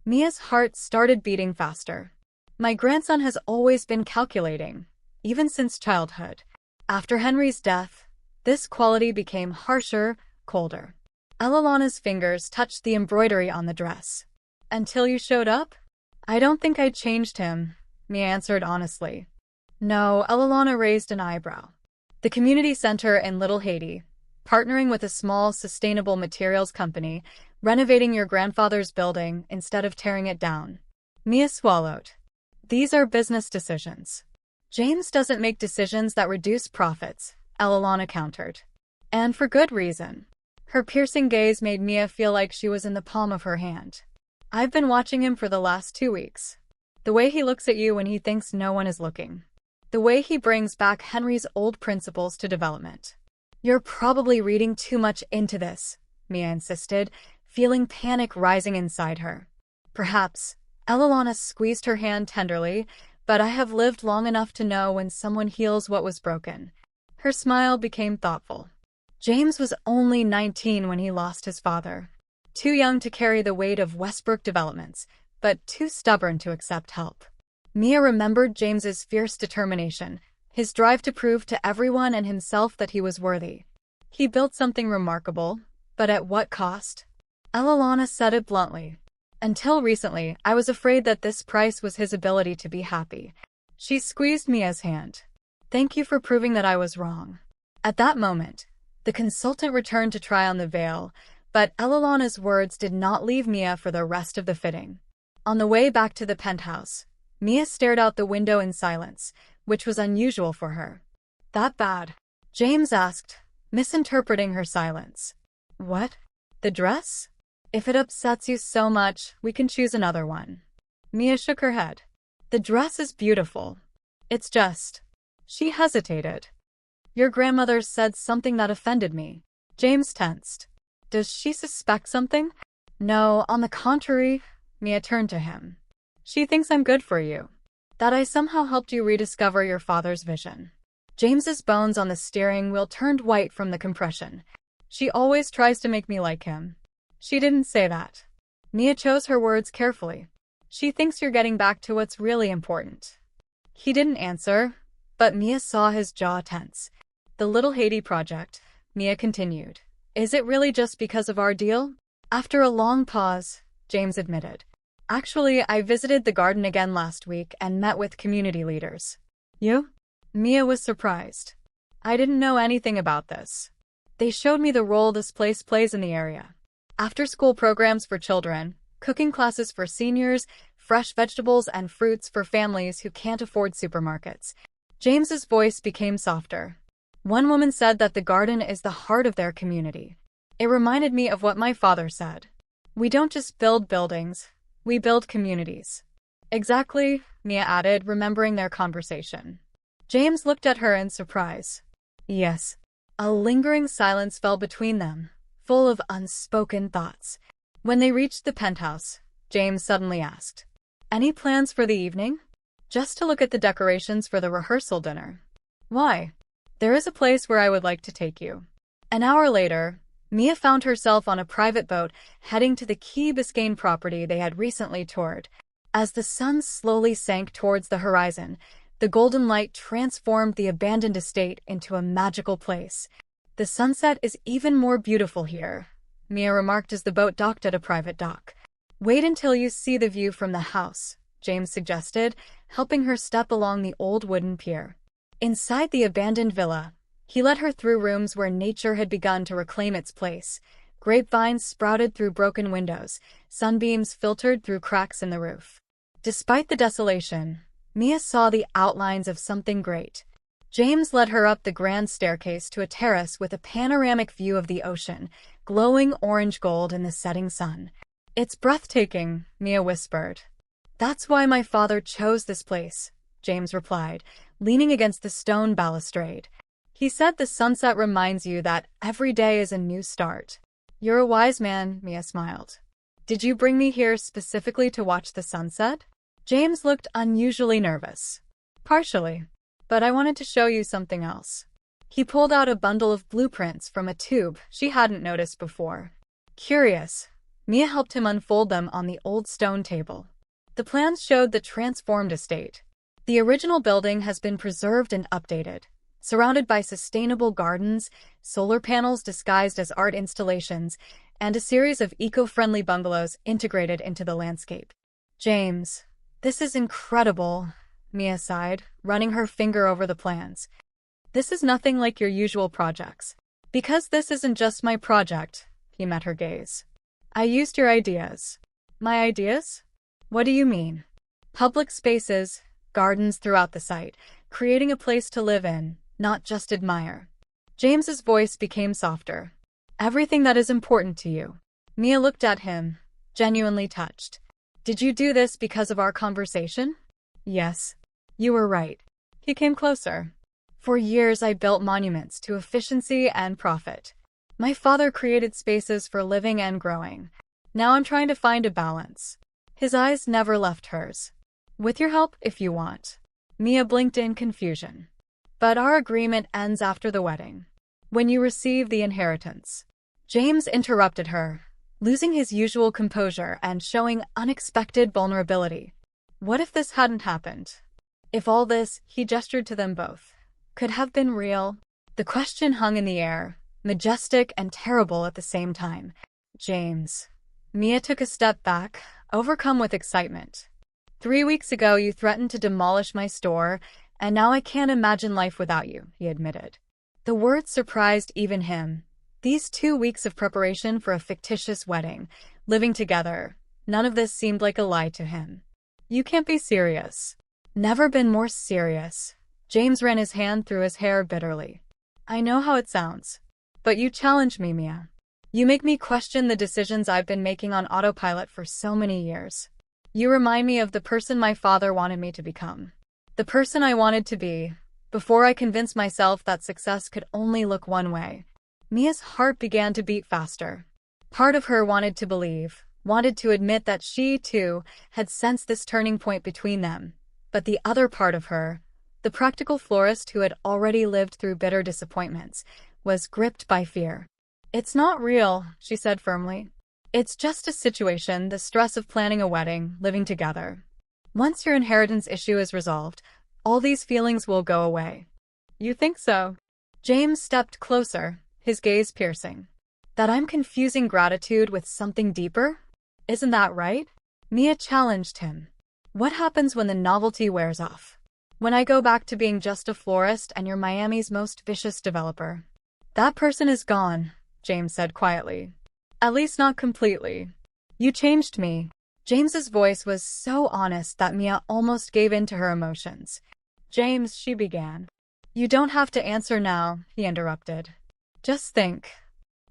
Mia's heart started beating faster. "My grandson has always been calculating, even since childhood. After Henry's death, this quality became harsher, colder." Alana's fingers touched the embroidery on the dress. "Until you showed up? I don't think I changed him," Mia answered honestly. "No," Alana raised an eyebrow. "The community center in Little Haiti, partnering with a small sustainable materials company, renovating your grandfather's building instead of tearing it down." Mia swallowed. "These are business decisions. James doesn't make decisions that reduce profits," Alana countered. "And for good reason." Her piercing gaze made Mia feel like she was in the palm of her hand. "I've been watching him for the last 2 weeks. The way he looks at you when he thinks no one is looking. The way he brings back Henry's old principles to development." "You're probably reading too much into this," Mia insisted, feeling panic rising inside her. "Perhaps," Alana squeezed her hand tenderly, "but I have lived long enough to know when someone heals what was broken." Her smile became thoughtful. "James was only 19 when he lost his father. Too young to carry the weight of Westbrook developments, but too stubborn to accept help." Mia remembered James's fierce determination, his drive to prove to everyone and himself that he was worthy. He built something remarkable, but at what cost? Alana said it bluntly. "Until recently, I was afraid that this price was his ability to be happy." She squeezed Mia's hand. "Thank you for proving that I was wrong." At that moment, the consultant returned to try on the veil, but Alana's words did not leave Mia for the rest of the fitting. On the way back to the penthouse, Mia stared out the window in silence, which was unusual for her. "That bad?" James asked, misinterpreting her silence. "What? The dress? If it upsets you so much, we can choose another one." Mia shook her head. "The dress is beautiful. It's just..." She hesitated. "Your grandmother said something that offended me." James tensed. "Does she suspect something?" "No, on the contrary," Mia turned to him. "She thinks I'm good for you. That I somehow helped you rediscover your father's vision." James's bones on the steering wheel turned white from the compression. "She always tries to make me like him." She didn't say that. Mia chose her words carefully. "She thinks you're getting back to what's really important." He didn't answer, but Mia saw his jaw tense. "The Little Haiti project," Mia continued. "Is it really just because of our deal?" After a long pause, James admitted. "Actually, I visited the garden again last week and met with community leaders." "You?" Mia was surprised. "I didn't know anything about this. They showed me the role this place plays in the area. After-school programs for children, cooking classes for seniors, fresh vegetables and fruits for families who can't afford supermarkets." James's voice became softer. "One woman said that the garden is the heart of their community. It reminded me of what my father said. We don't just build buildings, we build communities." "Exactly," Mia added, remembering their conversation. James looked at her in surprise. "Yes." A lingering silence fell between them, full of unspoken thoughts. When they reached the penthouse, James suddenly asked, "Any plans for the evening?" "Just to look at the decorations for the rehearsal dinner." "Why?" "There is a place where I would like to take you." An hour later, Mia found herself on a private boat heading to the Key Biscayne property they had recently toured. As the sun slowly sank towards the horizon, the golden light transformed the abandoned estate into a magical place. "The sunset is even more beautiful here," Mia remarked as the boat docked at a private dock. "Wait until you see the view from the house," James suggested, helping her step along the old wooden pier. Inside the abandoned villa, he led her through rooms where nature had begun to reclaim its place. Grapevines sprouted through broken windows, sunbeams filtered through cracks in the roof. Despite the desolation, Mia saw the outlines of something great. James led her up the grand staircase to a terrace with a panoramic view of the ocean, glowing orange-gold in the setting sun. "It's breathtaking," Mia whispered. "That's why my father chose this place," James replied, leaning against the stone balustrade. "He said the sunset reminds you that every day is a new start." "You're a wise man," Mia smiled. "Did you bring me here specifically to watch the sunset?" James looked unusually nervous. "Partially. But I wanted to show you something else." He pulled out a bundle of blueprints from a tube she hadn't noticed before. Curious, Mia helped him unfold them on the old stone table. The plans showed the transformed estate. The original building has been preserved and updated, surrounded by sustainable gardens, solar panels disguised as art installations, and a series of eco-friendly bungalows integrated into the landscape. "James, this is incredible," Mia sighed, running her finger over the plans. "This is nothing like your usual projects." "Because this isn't just my project," he met her gaze. "I used your ideas." "My ideas? What do you mean?" "Public spaces, gardens throughout the site, creating a place to live in, not just admire." James's voice became softer. "Everything that is important to you." Mia looked at him, genuinely touched. "Did you do this because of our conversation?" "Yes. You were right." He came closer. "For years I built monuments to efficiency and profit. My father created spaces for living and growing. Now I'm trying to find a balance." His eyes never left hers. "With your help, if you want." Mia blinked in confusion. "But our agreement ends after the wedding. When you receive the inheritance." James interrupted her, losing his usual composure and showing unexpected vulnerability. What if this hadn't happened? If all this, he gestured to them both, could have been real? The question hung in the air, majestic and terrible at the same time. "James." Mia took a step back, overcome with excitement. 3 weeks ago you threatened to demolish my store, and now I can't imagine life without you," he admitted. The words surprised even him. These 2 weeks of preparation for a fictitious wedding, living together, none of this seemed like a lie to him. "You can't be serious." "Never been more serious." James ran his hand through his hair bitterly. "I know how it sounds. But you challenge me, Mia. You make me question the decisions I've been making on autopilot for so many years. You remind me of the person my father wanted me to become. The person I wanted to be, before I convinced myself that success could only look one way." Mia's heart began to beat faster. Part of her wanted to believe, wanted to admit that she, too, had sensed this turning point between them. But the other part of her, the practical florist who had already lived through bitter disappointments, was gripped by fear. "It's not real," she said firmly. "It's just a situation, the stress of planning a wedding, living together. Once your inheritance issue is resolved, all these feelings will go away." "You think so?" James stepped closer, his gaze piercing. "That I'm confusing gratitude with something deeper? Isn't that right?" Mia challenged him. "What happens when the novelty wears off? When I go back to being just a florist and you're Miami's most vicious developer?" "That person is gone," James said quietly. "At least not completely. You changed me." James's voice was so honest that Mia almost gave in to her emotions. "James," she began. "You don't have to answer now," he interrupted. "Just think.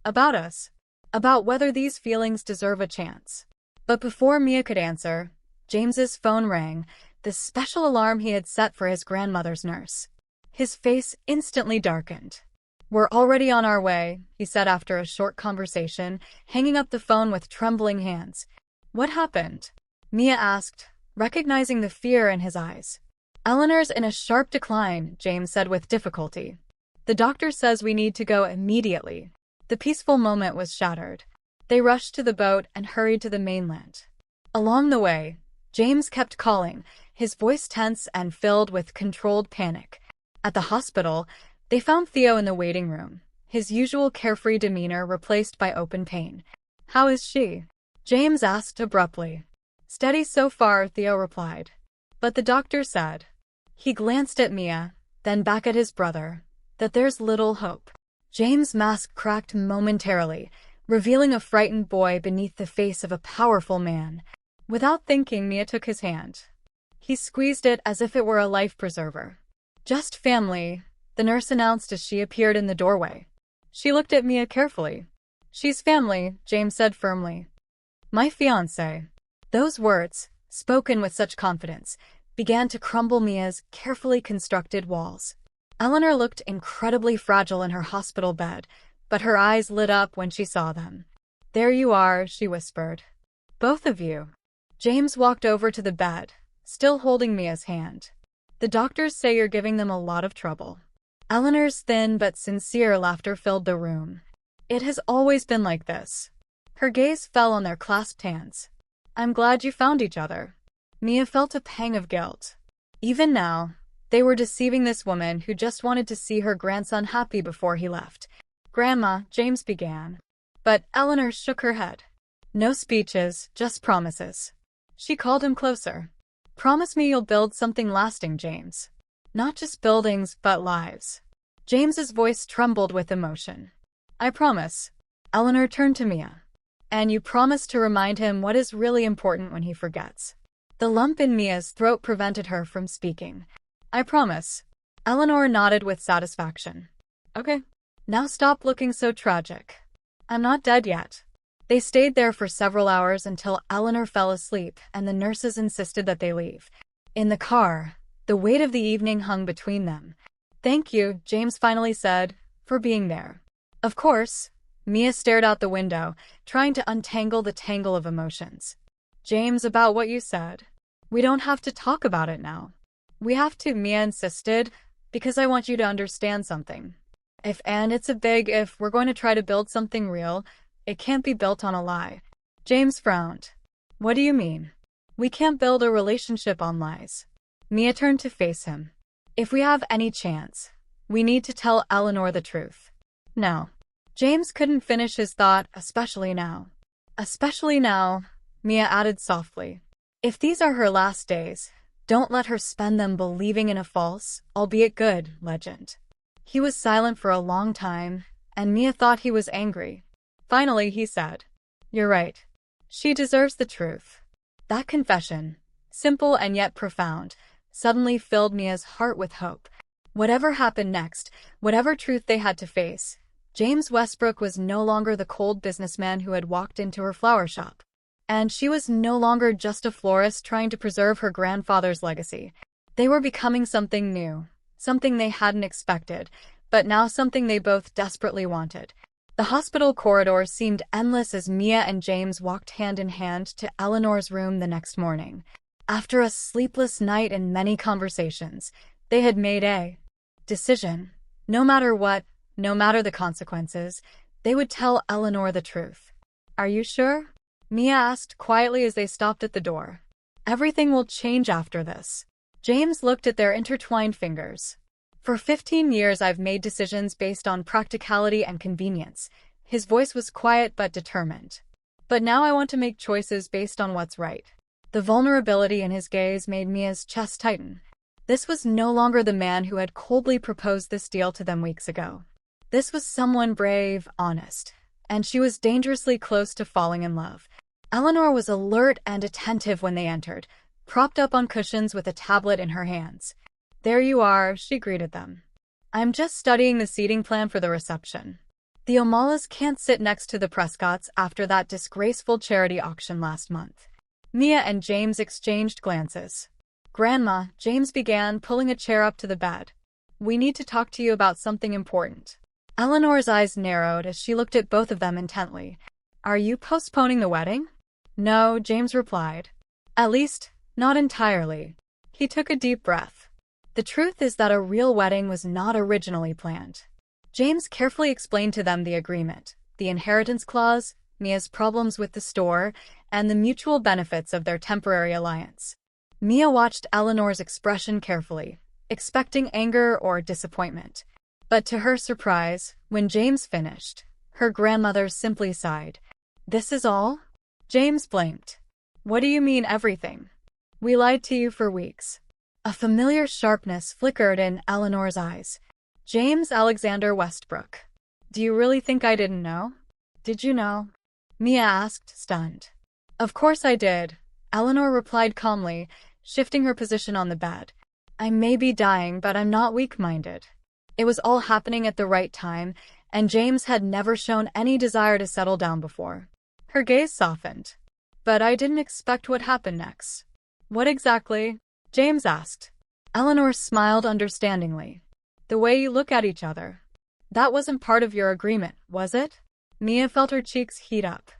About us. About whether these feelings deserve a chance." But before Mia could answer, James's phone rang, the special alarm he had set for his grandmother's nurse. His face instantly darkened. We're already on our way, he said after a short conversation, hanging up the phone with trembling hands. What happened? Mia asked, recognizing the fear in his eyes. Eleanor's in a sharp decline, James said with difficulty. The doctor says we need to go immediately. The peaceful moment was shattered. They rushed to the boat and hurried to the mainland. Along the way, James kept calling, his voice tense and filled with controlled panic. At the hospital, they found Theo in the waiting room, his usual carefree demeanor replaced by open pain. How is she? James asked abruptly. Steady so far, Theo replied. But the doctor said. He glanced at Mia, then back at his brother, that there's little hope. James' mask cracked momentarily, revealing a frightened boy beneath the face of a powerful man. Without thinking, Mia took his hand. He squeezed it as if it were a life preserver. Just family, the nurse announced as she appeared in the doorway. She looked at Mia carefully. She's family, James said firmly. My fiancé. Those words, spoken with such confidence, began to crumble Mia's carefully constructed walls. Eleanor looked incredibly fragile in her hospital bed, but her eyes lit up when she saw them. There you are, she whispered. Both of you. James walked over to the bed, still holding Mia's hand. The doctors say you're giving them a lot of trouble. Eleanor's thin but sincere laughter filled the room. It has always been like this. Her gaze fell on their clasped hands. I'm glad you found each other. Mia felt a pang of guilt. Even now, they were deceiving this woman who just wanted to see her grandson happy before he left. Grandma, James began. But Eleanor shook her head. No speeches, just promises. She called him closer. Promise me you'll build something lasting, James. Not just buildings, but lives. James's voice trembled with emotion. I promise. Eleanor turned to Mia. And you promise to remind him what is really important when he forgets. The lump in Mia's throat prevented her from speaking. I promise. Eleanor nodded with satisfaction. Okay. Now stop looking so tragic. I'm not dead yet. They stayed there for several hours until Eleanor fell asleep and the nurses insisted that they leave. In the car, the weight of the evening hung between them. Thank you, James finally said, for being there. Of course. Mia stared out the window, trying to untangle the tangle of emotions. James, about what you said. We don't have to talk about it now. We have to, Mia insisted, because I want you to understand something. It's a big if, we're going to try to build something real, it can't be built on a lie. James frowned. What do you mean? We can't build a relationship on lies. Mia turned to face him. If we have any chance, we need to tell Eleanor the truth. No. James couldn't finish his thought, especially now. Especially now, Mia added softly. If these are her last days, don't let her spend them believing in a false, albeit good, legend. He was silent for a long time, and Mia thought he was angry. Finally, he said, You're right. She deserves the truth. That confession, simple and yet profound, suddenly filled Mia's heart with hope. Whatever happened next, whatever truth they had to face, James Westbrook was no longer the cold businessman who had walked into her flower shop. And she was no longer just a florist trying to preserve her grandfather's legacy. They were becoming something new, something they hadn't expected, but now something they both desperately wanted. The hospital corridors seemed endless as Mia and James walked hand in hand to Eleanor's room the next morning. After a sleepless night and many conversations, they had made a decision. No matter what, no matter the consequences, they would tell Eleanor the truth. Are you sure? Mia asked quietly as they stopped at the door. Everything will change after this. James looked at their intertwined fingers. For 15 years I've made decisions based on practicality and convenience. His voice was quiet but determined. But now I want to make choices based on what's right. The vulnerability in his gaze made Mia's chest tighten. This was no longer the man who had coldly proposed this deal to them weeks ago. This was someone brave, honest, and she was dangerously close to falling in love. Eleanor was alert and attentive when they entered, propped up on cushions with a tablet in her hands. There you are, she greeted them. I'm just studying the seating plan for the reception. The O'Malas can't sit next to the Prescotts after that disgraceful charity auction last month. Mia and James exchanged glances. Grandma, James began, pulling a chair up to the bed. We need to talk to you about something important. Eleanor's eyes narrowed as she looked at both of them intently. Are you postponing the wedding? No, James replied. At least, not entirely. He took a deep breath. The truth is that a real wedding was not originally planned. James carefully explained to them the agreement, the inheritance clause, Mia's problems with the store, and the mutual benefits of their temporary alliance. Mia watched Eleanor's expression carefully, expecting anger or disappointment. But to her surprise, when James finished, her grandmother simply sighed. This is all? James blinked. What do you mean everything? We lied to you for weeks. A familiar sharpness flickered in Eleanor's eyes. James Alexander Westbrook. Do you really think I didn't know? Did you know? Mia asked, stunned. Of course I did, Eleanor replied calmly, shifting her position on the bed. I may be dying, but I'm not weak-minded. It was all happening at the right time, and James had never shown any desire to settle down before. Her gaze softened. But I didn't expect what happened next. What exactly? James asked. Eleanor smiled understandingly. The way you look at each other. That wasn't part of your agreement, was it? Mia felt her cheeks heat up.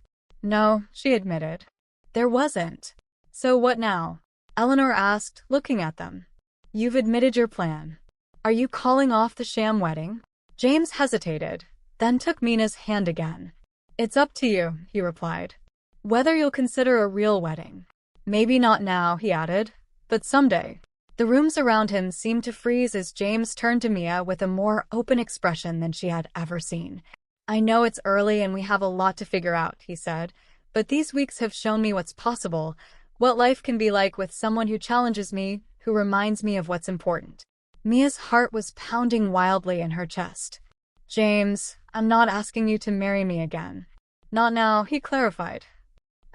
No, she admitted. There wasn't. So what now? Eleanor asked, looking at them. You've admitted your plan. Are you calling off the sham wedding? James hesitated, then took Mina's hand again. It's up to you, he replied. Whether you'll consider a real wedding. Maybe not now, he added, but someday. The rooms around him seemed to freeze as James turned to Mia with a more open expression than she had ever seen. I know it's early and we have a lot to figure out, he said, but these weeks have shown me what's possible, what life can be like with someone who challenges me, who reminds me of what's important. Mia's heart was pounding wildly in her chest. James, I'm not asking you to marry me again. Not now, he clarified.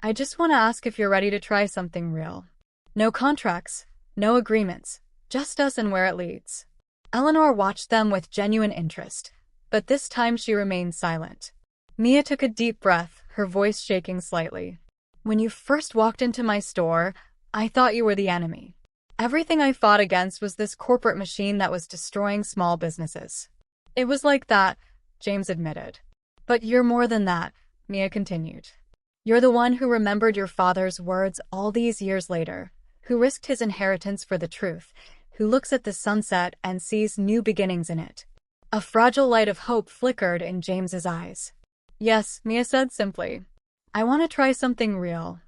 I just want to ask if you're ready to try something real. No contracts, no agreements, just us and where it leads. Eleanor watched them with genuine interest, but this time she remained silent. Mia took a deep breath, her voice shaking slightly. When you first walked into my store, I thought you were the enemy. Everything I fought against was this corporate machine that was destroying small businesses. It was like that, James admitted. But you're more than that, Mia continued. You're the one who remembered your father's words all these years later, who risked his inheritance for the truth, who looks at the sunset and sees new beginnings in it. A fragile light of hope flickered in James's eyes. Yes, Mia said simply. I want to try something real.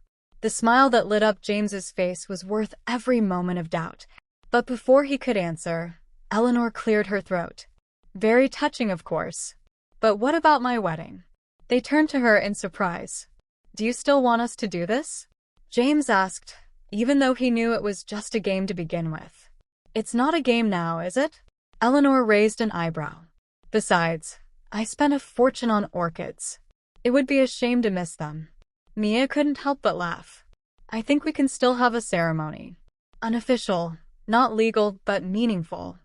The smile that lit up James's face was worth every moment of doubt. But before he could answer, Eleanor cleared her throat. Very touching, of course. But what about my wedding? They turned to her in surprise. Do you still want us to do this? James asked, even though he knew it was just a game to begin with. It's not a game now, is it? Eleanor raised an eyebrow. Besides, I spent a fortune on orchids. It would be a shame to miss them. Mia couldn't help but laugh. I think we can still have a ceremony. Unofficial, not legal, but meaningful.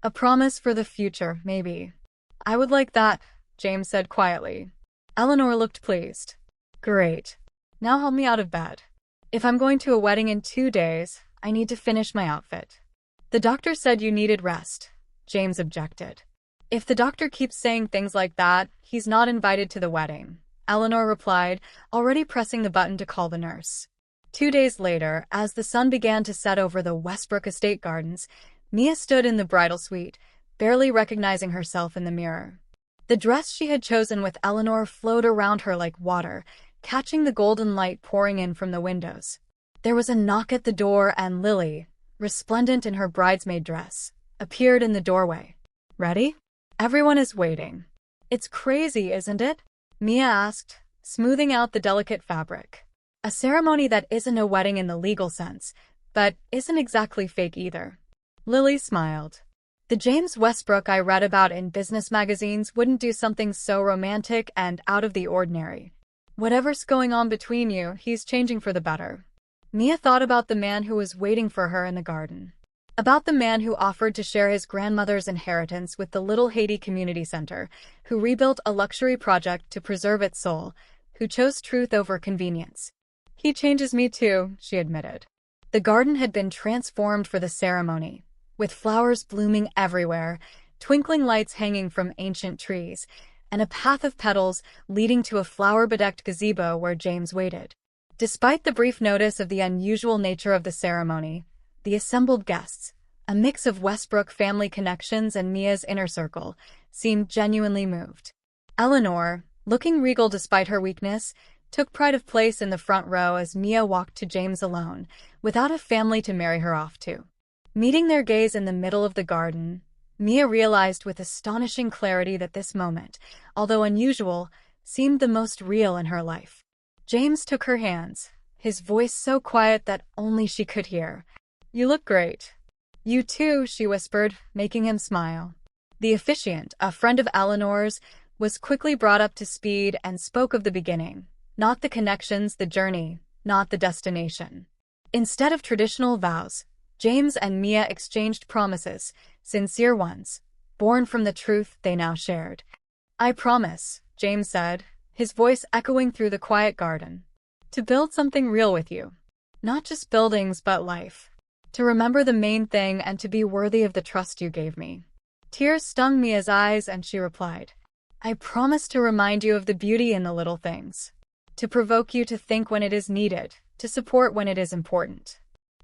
A promise for the future, maybe. I would like that, James said quietly. Eleanor looked pleased. Great. Now help me out of bed. If I'm going to a wedding in 2 days, I need to finish my outfit. The doctor said you needed rest, James objected. If the doctor keeps saying things like that, he's not invited to the wedding, Eleanor replied, already pressing the button to call the nurse. 2 days later, as the sun began to set over the Westbrook estate gardens, Mia stood in the bridal suite, barely recognizing herself in the mirror. The dress she had chosen with Eleanor flowed around her like water, catching the golden light pouring in from the windows. There was a knock at the door and Lily, resplendent in her bridesmaid dress, appeared in the doorway. Ready? Everyone is waiting. It's crazy, isn't it? Mia asked, smoothing out the delicate fabric. A ceremony that isn't a wedding in the legal sense, but isn't exactly fake either. Lily smiled. The James Westbrook I read about in business magazines wouldn't do something so romantic and out of the ordinary. Whatever's going on between you, he's changing for the better. Mia thought about the man who was waiting for her in the garden. About the man who offered to share his grandmother's inheritance with the Little Haiti Community Center, who rebuilt a luxury project to preserve its soul, who chose truth over convenience. He changes me too, she admitted. The garden had been transformed for the ceremony. With flowers blooming everywhere, twinkling lights hanging from ancient trees, and a path of petals leading to a flower-bedecked gazebo where James waited. Despite the brief notice of the unusual nature of the ceremony, the assembled guests, a mix of Westbrook family connections and Mia's inner circle, seemed genuinely moved. Eleanor, looking regal despite her weakness, took pride of place in the front row as Mia walked to James alone, without a family to marry her off to. Meeting their gaze in the middle of the garden, Mia realized with astonishing clarity that this moment, although unusual, seemed the most real in her life. James took her hands, his voice so quiet that only she could hear. "You look great." "You too," she whispered, making him smile. The officiant, a friend of Eleanor's, was quickly brought up to speed and spoke of the beginning, not the connections, the journey, not the destination. Instead of traditional vows, James and Mia exchanged promises, sincere ones, born from the truth they now shared. "I promise," James said, his voice echoing through the quiet garden, "to build something real with you. Not just buildings, but life. To remember the main thing and to be worthy of the trust you gave me." Tears stung Mia's eyes and she replied, "I promise to remind you of the beauty in the little things. To provoke you to think when it is needed, to support when it is important.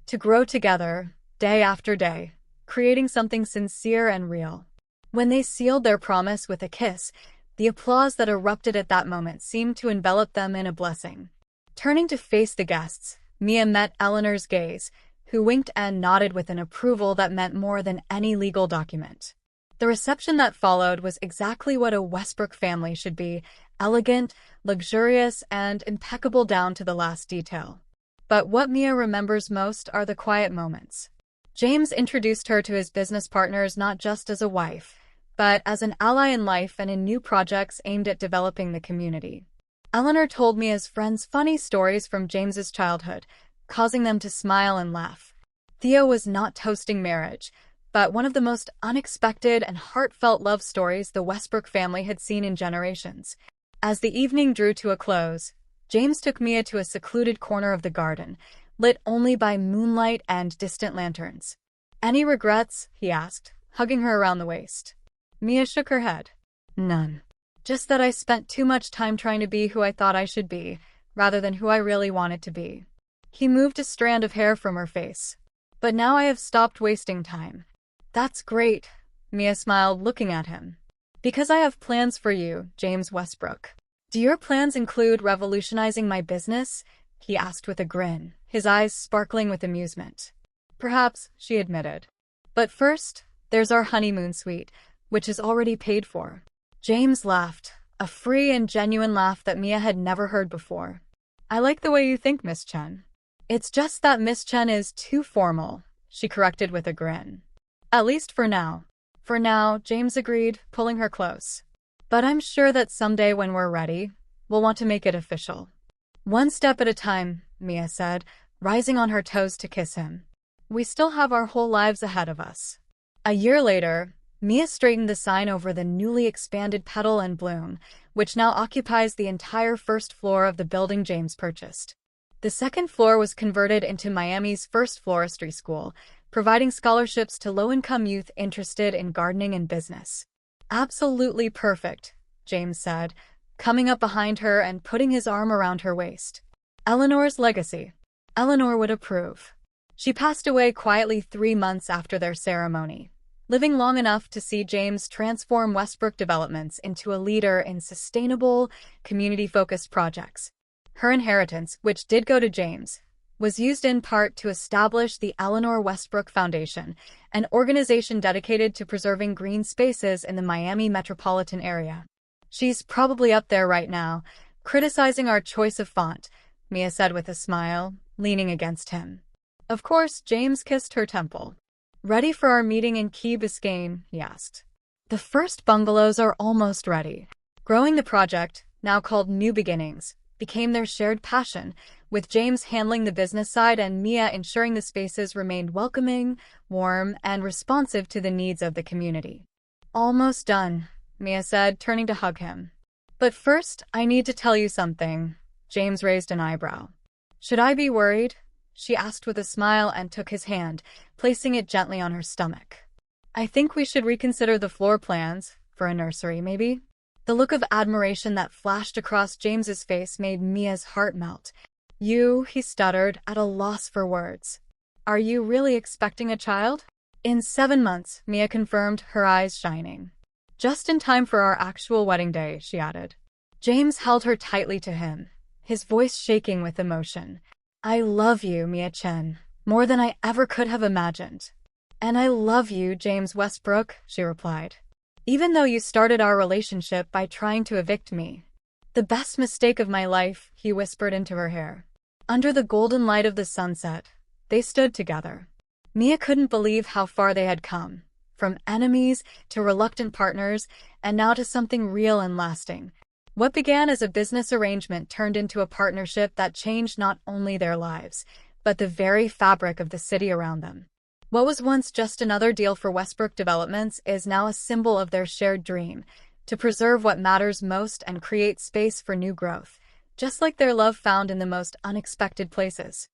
To grow together, day after day, creating something sincere and real." When they sealed their promise with a kiss, the applause that erupted at that moment seemed to envelop them in a blessing. Turning to face the guests, Mia met Eleanor's gaze, who winked and nodded with an approval that meant more than any legal document. The reception that followed was exactly what a Westbrook family should be: elegant, luxurious, and impeccable down to the last detail. But what Mia remembers most are the quiet moments. James introduced her to his business partners not just as a wife, but as an ally in life and in new projects aimed at developing the community. Eleanor told Mia's friends funny stories from James's childhood, causing them to smile and laugh. Theo was not toasting marriage, but one of the most unexpected and heartfelt love stories the Westbrook family had seen in generations. As the evening drew to a close, James took Mia to a secluded corner of the garden, lit only by moonlight and distant lanterns. "Any regrets?" he asked, hugging her around the waist. Mia shook her head. "None. Just that I spent too much time trying to be who I thought I should be, rather than who I really wanted to be." He moved a strand of hair from her face. "But now I have stopped wasting time." "That's great," Mia smiled, looking at him. "Because I have plans for you, James Westbrook." "Do your plans include revolutionizing my business?" he asked with a grin, his eyes sparkling with amusement. "Perhaps," she admitted. "But first, there's our honeymoon suite, which is already paid for." James laughed, a free and genuine laugh that Mia had never heard before. "I like the way you think, Miss Chen." "It's just that Miss Chen is too formal," she corrected with a grin. "At least for now." "For now," James agreed, pulling her close. "But I'm sure that someday when we're ready, we'll want to make it official." "One step at a time," Mia said, rising on her toes to kiss him. "We still have our whole lives ahead of us." A year later, Mia straightened the sign over the newly expanded Petal and Bloom, which now occupies the entire first floor of the building James purchased. The second floor was converted into Miami's first floristry school, providing scholarships to low-income youth interested in gardening and business. "Absolutely perfect," James said, coming up behind her and putting his arm around her waist. "Eleanor's legacy. Eleanor would approve." She passed away quietly 3 months after their ceremony, living long enough to see James transform Westbrook Developments into a leader in sustainable, community-focused projects. Her inheritance, which did go to James, was used in part to establish the Eleanor Westbrook Foundation, an organization dedicated to preserving green spaces in the Miami metropolitan area. "She's probably up there right now, criticizing our choice of font," Mia said with a smile, leaning against him. Of course, James kissed her temple. "Ready for our meeting in Key Biscayne?" he asked. "The first bungalows are almost ready." Growing the project, now called New Beginnings, became their shared passion, with James handling the business side and Mia ensuring the spaces remained welcoming, warm, and responsive to the needs of the community. "Almost done," Mia said, turning to hug him. "But first, I need to tell you something." James raised an eyebrow. "Should I be worried?" she asked with a smile and took his hand, placing it gently on her stomach. I think we should reconsider the floor plans for a nursery, maybe? The look of admiration that flashed across James's face made Mia's heart melt. You, he stuttered, at a loss for words. Are you really expecting a child? In 7 months, Mia confirmed, her eyes shining. Just in time for our actual wedding day, she added. James held her tightly to him, his voice shaking with emotion. I love you, Mia Chen, more than I ever could have imagined. And I love you, James Westbrook, she replied. Even though you started our relationship by trying to evict me. The best mistake of my life, he whispered into her hair. Under the golden light of the sunset, they stood together. Mia couldn't believe how far they had come, from enemies to reluctant partners, and now to something real and lasting. What began as a business arrangement turned into a partnership that changed not only their lives, but the very fabric of the city around them. What was once just another deal for Westbrook Developments is now a symbol of their shared dream, to preserve what matters most and create space for new growth, just like their love found in the most unexpected places.